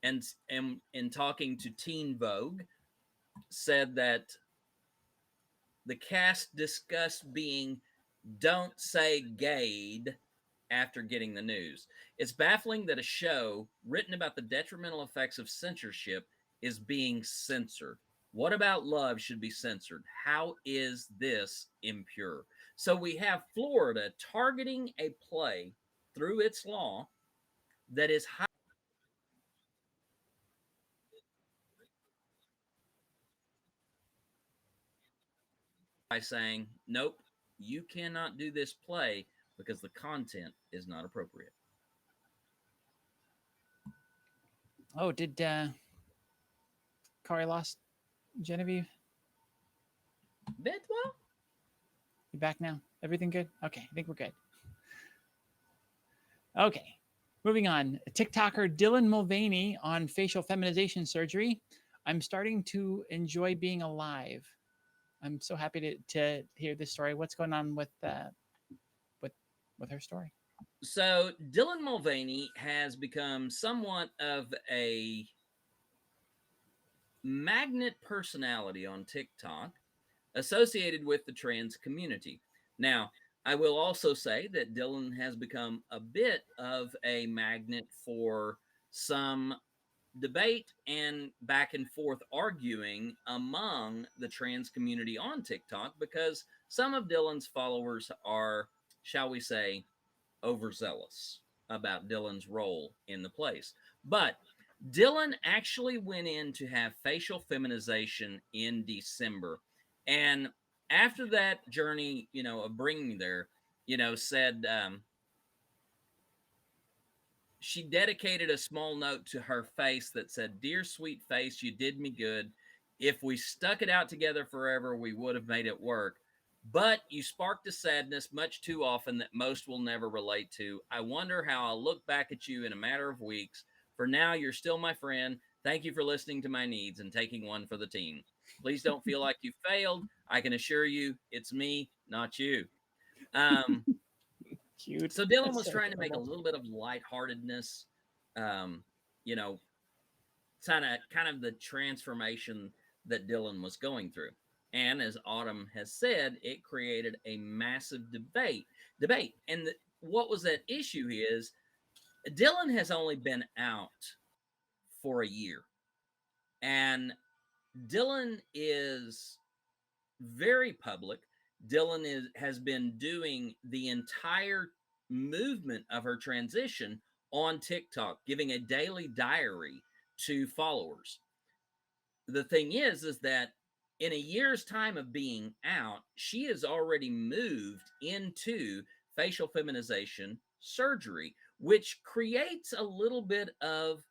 and in talking to Teen Vogue, said that the cast discussed being "don't say gayed" after getting the news. It's baffling that a show written about the detrimental effects of censorship is being censored. What about love should be censored? How is this impure? So we have Florida targeting a play through its law that is high by saying, nope, you cannot do this play because the content is not appropriate. Oh, did Kari lost Genevieve? Bidwell? You back now? Everything good? Okay, I think we're good. Okay, moving on. TikToker Dylan Mulvaney on facial feminization surgery. I'm starting to enjoy being alive. I'm so happy to hear this story. What's going on with with her story? So Dylan Mulvaney has become somewhat of a magnet personality on TikTok associated with the trans community. Now, I will also say that Dylan has become a bit of a magnet for some debate and back and forth arguing among the trans community on TikTok because some of Dylan's followers are, shall we say, overzealous about Dylan's role in the place. But Dylan actually went in to have facial feminization in December. And after that journey, of bringing there, said she dedicated a small note to her face that said, "Dear sweet face, you did me good. If we stuck it out together forever, we would have made it work. But you sparked a sadness much too often that most will never relate to. I wonder how I'll look back at you in a matter of weeks. For now, you're still my friend. Thank you for listening to my needs and taking one for the team. Please don't feel like you failed. I can assure you it's me, not you." Um, Cute. so Dylan That's was so trying to make a adorable. little bit of lightheartedness, you know, kind of the transformation that Dylan was going through. And as Autumn has said, it created a massive debate. And what was at issue is Dylan has only been out for a year. And Dylan is very public. Has been doing the entire movement of her transition on TikTok, giving a daily diary to followers. The thing is that in a year's time of being out, she has already moved into facial feminization surgery, which creates a little bit of,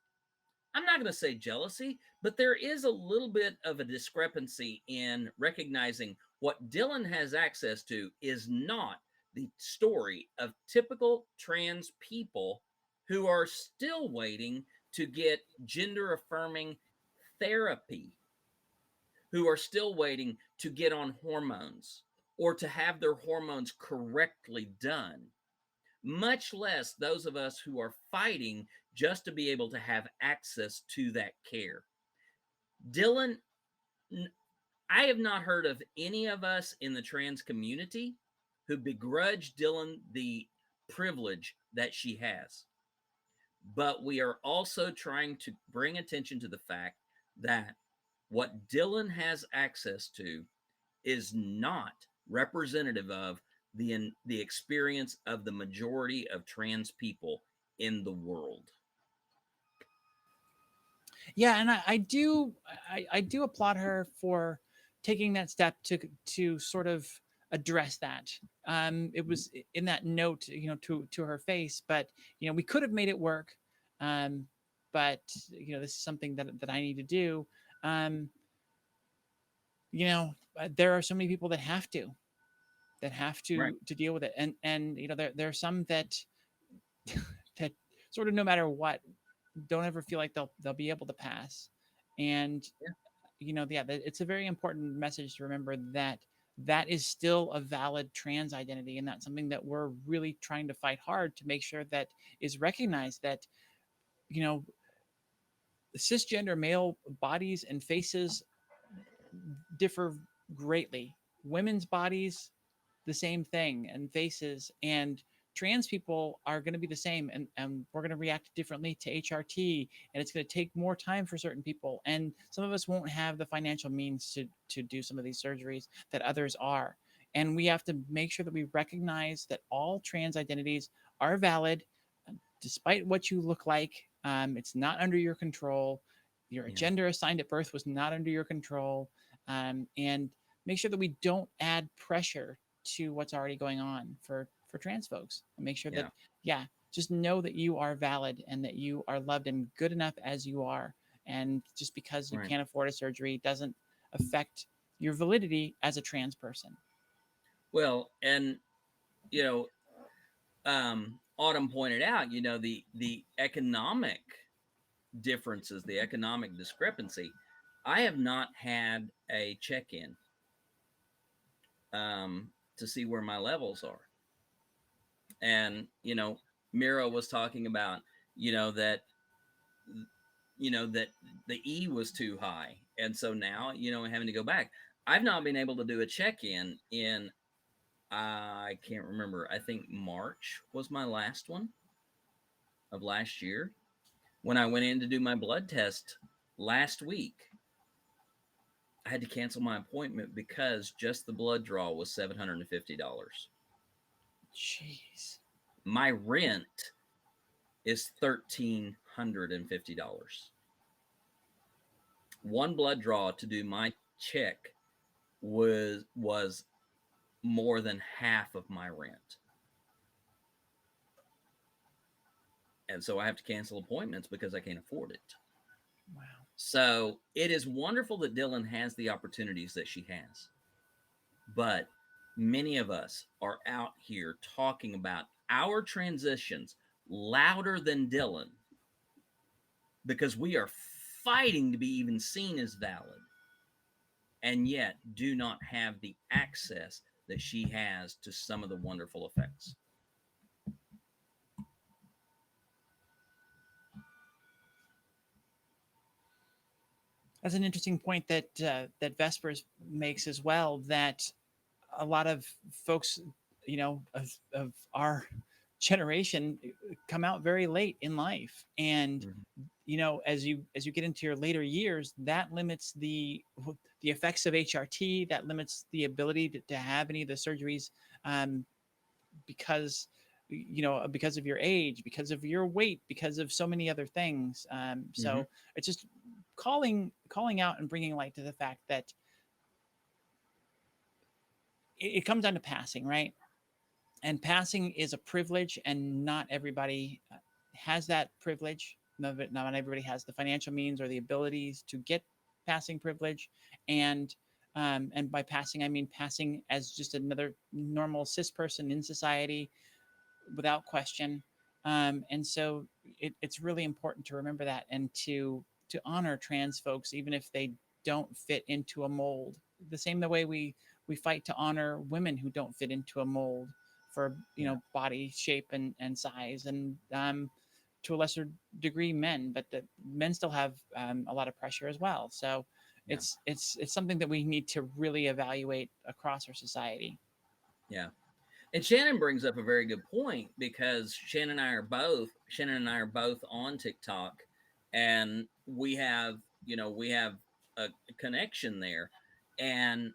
I'm not going to say jealousy, but there is a little bit of a discrepancy in recognizing what Dylan has access to is not the story of typical trans people who are still waiting to get gender affirming therapy, who are still waiting to get on hormones or to have their hormones correctly done, much less those of us who are fighting just to be able to have access to that care. Dylan, I have not heard of any of us in the trans community who begrudge Dylan the privilege that she has. but we are also trying to bring attention to the fact that what Dylan has access to is not representative of the experience of the majority of trans people in the world. Yeah, and I do applaud her for taking that step to sort of address that. It was in that note, to her face, but we could have made it work. Um, but this is something that I need to do. Um, there are so many people that have Right. to deal with it, and there are some that sort of no matter what don't ever feel like they'll be able to pass. And Yeah. yeah, it's a very important message to remember that that is still a valid trans identity, and that's something that we're really trying to fight hard to make sure that is recognized, that you know cisgender male bodies and faces differ greatly. Women's bodies, the same thing, and faces, and trans people are going to be the same, and we're going to react differently to HRT, and it's going to take more time for certain people, and some of us won't have the financial means to do some of these surgeries that others are. And we have to make sure that we recognize that all trans identities are valid, despite what you look like. It's not under your control. Your Yeah. gender assigned at birth was not under your control. And make sure that we don't add pressure to what's already going on for trans folks, and make sure that, Yeah. yeah, just know that you are valid and that you are loved and good enough as you are. And just because you Right. can't afford a surgery doesn't affect your validity as a trans person. Well, and you know, Autumn pointed out, the economic differences, the economic discrepancy. I have not had a check-in to see where my levels are, and Mira was talking about that that the E was too high, and so now having to go back. I've not been able to do a check-in in I can't remember. I think March was my last one of last year. When I went in to do my blood test last week, I had to cancel my appointment because just the blood draw was $750. Jeez. My rent is $1,350. One blood draw to do my check was more than half of my rent. And so I have to cancel appointments because I can't afford it. Wow. So it is wonderful that Dylan has the opportunities that she has. But many of us are out here talking about our transitions louder than Dylan because we are fighting to be even seen as valid, and yet do not have the access that she has to some of the wonderful effects. That's an interesting point that Vespers makes as well. That a lot of folks, of our generation, come out very late in life, and Mhm. as you get into your later years, that limits the effects of HRT. That limits the ability to have any of the surgeries, um, because because of your age, because of your weight, because of so many other things. Mhm. So it's just calling out and bringing light to the fact that it comes down to passing, right? And passing is a privilege, and not everybody has that privilege. Not everybody has the financial means or the abilities to get passing privilege. And by passing, I mean passing as just another normal cis person in society, without question. And so it's really important to remember that, and to honor trans folks, even if they don't fit into a mold. The same the way we fight to honor women who don't fit into a mold for Yeah. body shape and size, and to a lesser degree men, but the men still have a lot of pressure as well. So Yeah. it's something that we need to really evaluate across our society. Yeah. And Shannon brings up a very good point because Shannon and I are both on TikTok, and we have a connection there. And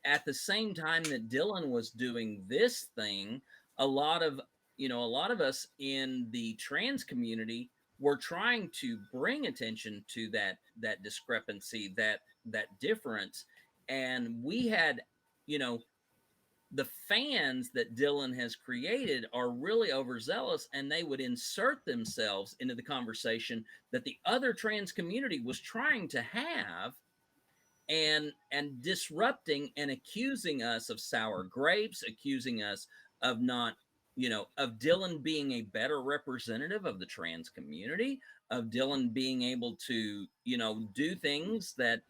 at the same time that Dylan was doing this thing, a lot of a lot of us in the trans community were trying to bring attention to that discrepancy, that difference. And we had, you know, the fans that Dylan has created are really overzealous, and they would insert themselves into the conversation that the other trans community was trying to have, and disrupting and accusing us of sour grapes, accusing us of not, of Dylan being a better representative of the trans community, of Dylan being able to, do things that,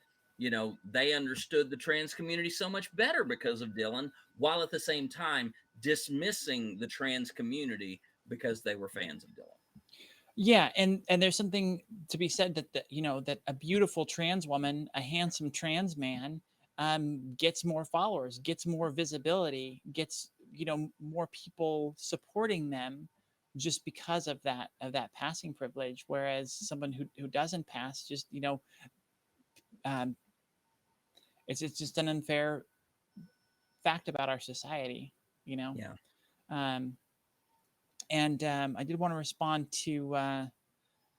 they understood the trans community so much better because of Dylan, while at the same time dismissing the trans community because they were fans of Dylan. Yeah, and there's something to be said that that a beautiful trans woman, a handsome trans man, gets more followers, gets more visibility, gets more people supporting them just because of that passing privilege. Whereas someone who doesn't pass, just um, it's just an unfair fact about our society, you know. Yeah. Um, and I did want to respond to.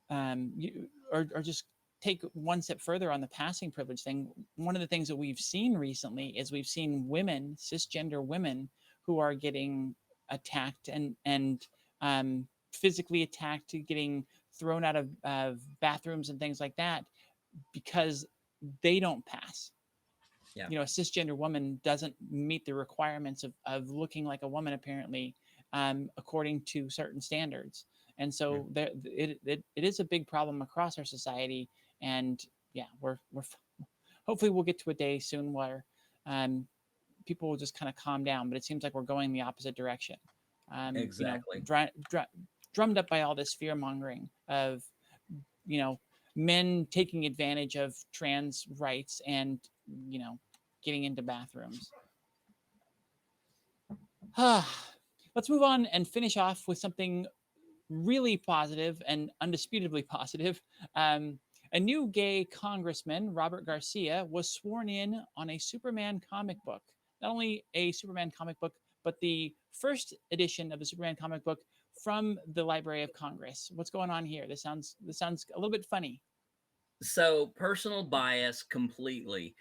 Or just take one step further on the passing privilege thing. One of the things that we've seen recently is we've seen women, cisgender women, who are getting attacked and physically attacked, getting thrown out of bathrooms and things like that because they don't pass. Yeah. A cisgender woman doesn't meet the requirements of looking like a woman, apparently, according to certain standards. And Yeah. so it is a big problem across our society. And yeah, we're hopefully we'll get to a day soon where um, people will just kind of calm down. But it seems like we're going the opposite direction. Exactly. Drummed up by all this fear mongering of you know men taking advantage of trans rights and you know getting into bathrooms. Let's move on and finish off with something really positive and undisputably positive. Um, a new gay congressman, Robert Garcia, was sworn in on a Superman comic book. Not only a Superman comic book, but the first edition of the Superman comic book from the Library of Congress. What's going on here? This sounds a little bit funny. So, personal bias completely.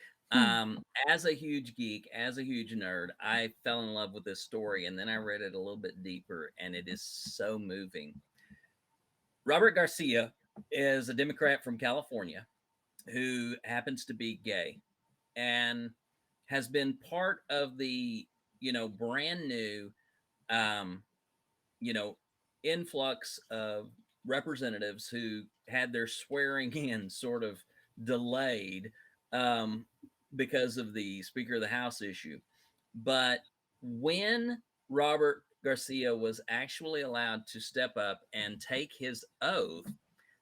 As a huge geek, as a huge nerd, I fell in love with this story, and then I read it a little bit deeper, and it is so moving. Robert Garcia is a Democrat from California who happens to be gay and has been part of the, brand new, um, you know, influx of representatives who had their swearing in sort of delayed, um, because of the Speaker of the House issue. But when Robert Garcia was actually allowed to step up and take his oath,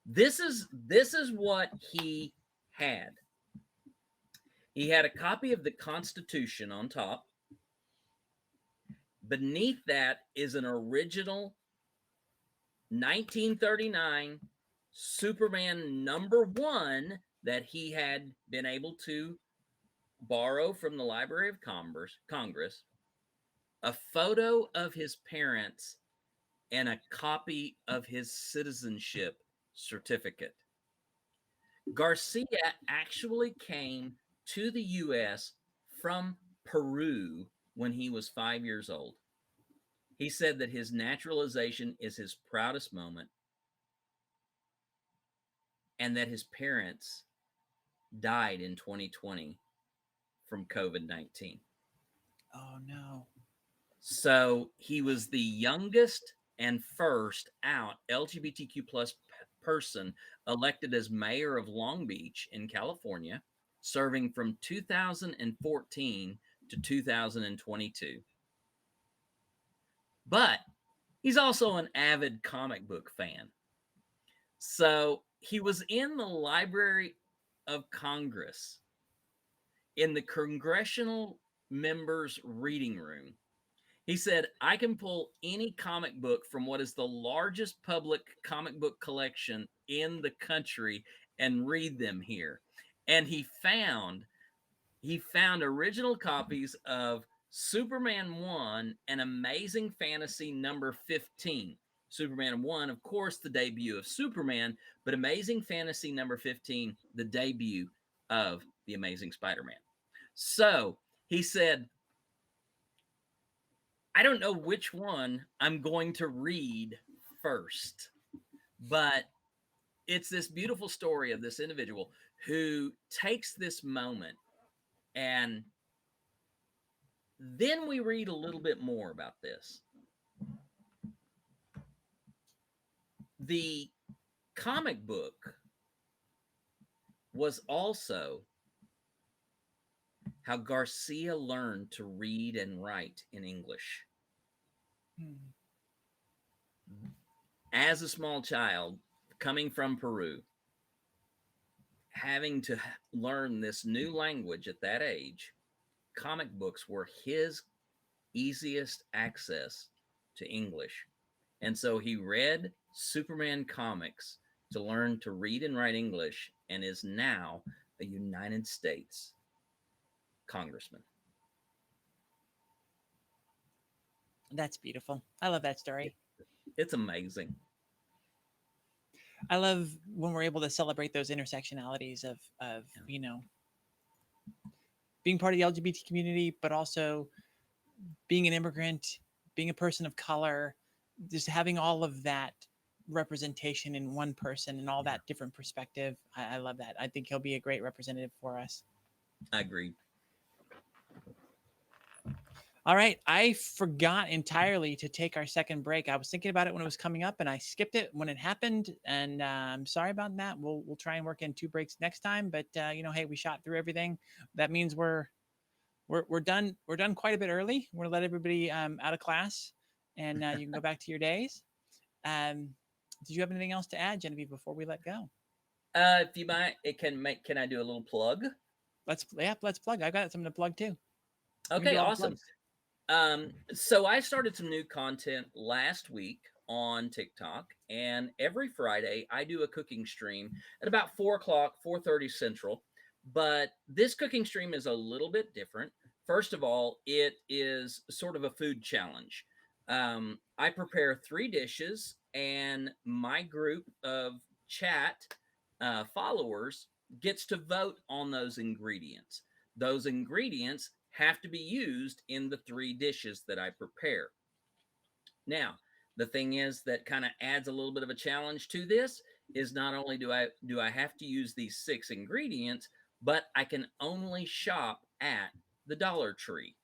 this is what he had. He had a copy of the Constitution on top. Beneath that is an original 1939 Superman #1 that he had been able to borrow from the Library of Congress, a photo of his parents, and a copy of his citizenship certificate. Garcia actually came to the US from Peru when he was 5 years old. He said that his naturalization is his proudest moment, and that his parents died in 2020 from COVID 19. Oh no. So he was the youngest and first out LGBTQ plus person elected as mayor of Long Beach in California, serving from 2014 to 2022. But he's also an avid comic book fan. So he was in the Library of Congress in the congressional members' reading room, He said, I can pull any comic book from what is the largest public comic book collection in the country and read them here. And he found original copies of Superman 1 and Amazing Fantasy number 15. Superman 1, of course, the debut of Superman, but Amazing Fantasy number 15, the debut of the Amazing Spider-Man. So he said, I don't know which one I'm going to read first, but it's this beautiful story of this individual who takes this moment, and then we read a little bit more about this. The comic book was also how Garcia learned to read and write in English. Hmm. As a small child, coming from Peru, having to learn this new language at that age, comic books were his easiest access to English. And so he read Superman comics to learn to read and write English and is now a United States congressman. That's beautiful. I love that story. It's amazing. I love when we're able to celebrate those intersectionalities of Yeah. being part of the LGBT community, but also being an immigrant, being a person of color, just having all of that representation in one person and all Yeah, that different perspective. I love that. I think he'll be a great representative for us. I agree. All right. I forgot entirely to take our second break. I was thinking about it when it was coming up and I skipped it when it happened. And I'm sorry about that. We'll try and work in two breaks next time. But hey, we shot through everything. That means we're done. We're done quite a bit early. We're gonna let everybody out of class, and you can go back to your days. Um, did you have anything else to add, Genevieve, before we let go? If you might, it can make. Can I do a little plug? Let's plug. I got something to plug too. You can Okay, do all the awesome. plugs. So I started some new content last week on TikTok, and every Friday I do a cooking stream at about 4 o'clock, 4:30 Central. But this cooking stream is a little bit different. First of all, it is sort of a food challenge. I prepare 3 dishes, and my group of chat followers gets to vote on those ingredients. Those ingredients have to be used in the 3 dishes that I prepare. Now, the thing is that kind of adds a little bit of a challenge to this is not only do I have to use these 6 ingredients, but I can only shop at the Dollar Tree.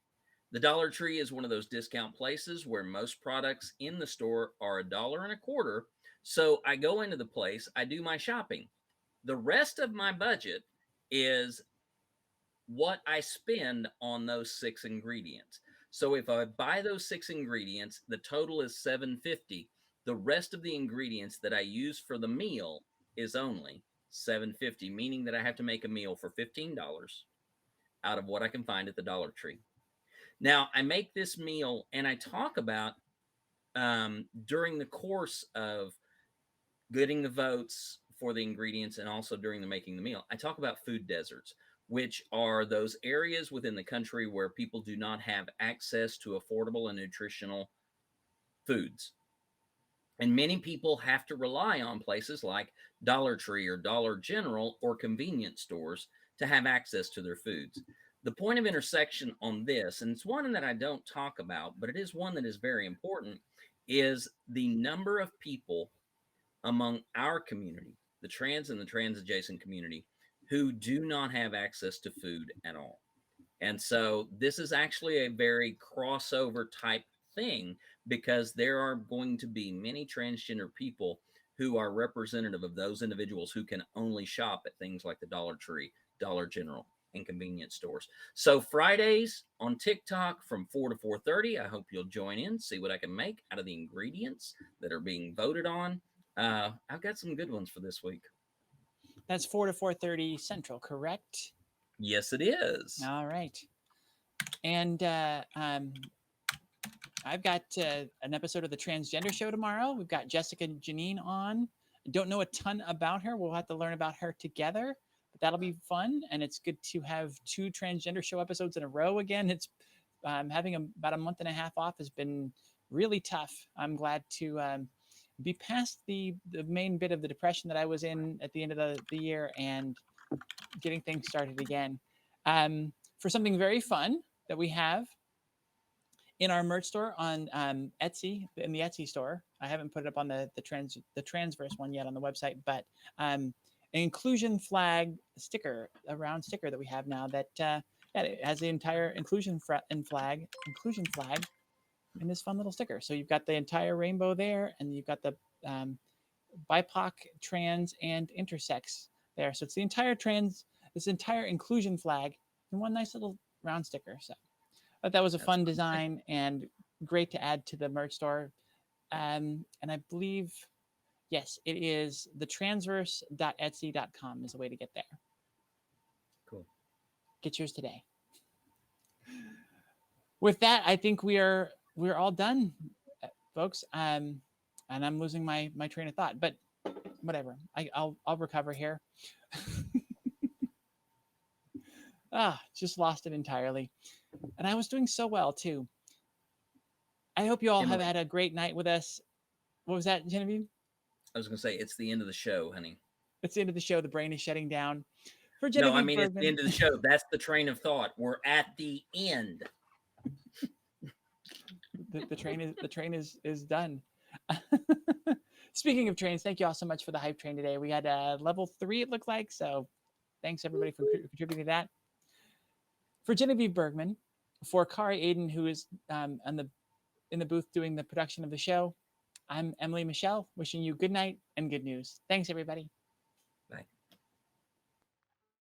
The Dollar Tree is one of those discount places where most products in the store are $1.25. So I go into the place, I do my shopping. The rest of my budget is what I spend on those 6 ingredients. So if I buy those 6 ingredients, the total is 750. The rest of the ingredients that I use for the meal is only 750, meaning that I have to make a meal for $15 out of what I can find at the Dollar Tree. Now, I make this meal and I talk about during the course of getting the votes for the ingredients and also during the making the meal, I talk about food deserts, which are those areas within the country where people do not have access to affordable and nutritional foods. And many people have to rely on places like Dollar Tree or Dollar General or convenience stores to have access to their foods. The point of intersection on this, and it's one that I don't talk about, but it is one that is very important, is the number of people among our community, the trans and the trans adjacent community, who do not have access to food at all. And so this is actually a very crossover type thing because there are going to be many transgender people who are representative of those individuals who can only shop at things like the Dollar Tree, Dollar General, and convenience stores. So Fridays on TikTok from 4 to 4:30, I hope you'll join in, see what I can make out of the ingredients that are being voted on. I've got some good ones for this week. That's 4 to 4:30 Central, correct? Yes, it is. All right. And I've got an episode of the Transgender Show tomorrow. We've got Jessica and Janine on. I don't know a ton about her. We'll have to learn about her together, but that'll be fun. And it's good to have two Transgender Show episodes in a row again. It's having about a month and a half off has been really tough. I'm glad to be past the main bit of the depression that I was in at the end of the year and getting things started again. For something very fun that we have in our merch store on Etsy, in the Etsy store. I haven't put it up on the Transverse one yet on the website, but an inclusion flag sticker, a round sticker that we have now that it has the entire inclusion flag in this fun little sticker. So you've got the entire rainbow there, and you've got the BIPOC, trans, and intersex there. So it's this entire inclusion flag in one nice little round sticker. So but that was a That's fun fantastic. design and great to add to the merch store. And I believe, yes, it is the transverse.etsy.com is the way to get there. Cool. Get yours today. With that, I think we're all done, folks. And I'm losing my train of thought, but whatever. I'll recover here. Just lost it entirely. And I was doing so well too. I hope you all have Emily, had a great night with us. What was that, Genevieve? I was going to say, it's the end of the show, honey. It's the end of the show. The brain is shutting down. For No, I Genevieve mean, it's the Bergman, end of the show. That's the train of thought. We're at the end. the train is done. Speaking of trains, thank you all so much for the hype train today. We had level 3, it looked like. So thanks everybody for contributing to that. For Genevieve Bergman, for Kari Aiden, who is in the booth doing the production of the show, I'm Emily Michelle, wishing you good night and good news. Thanks, everybody.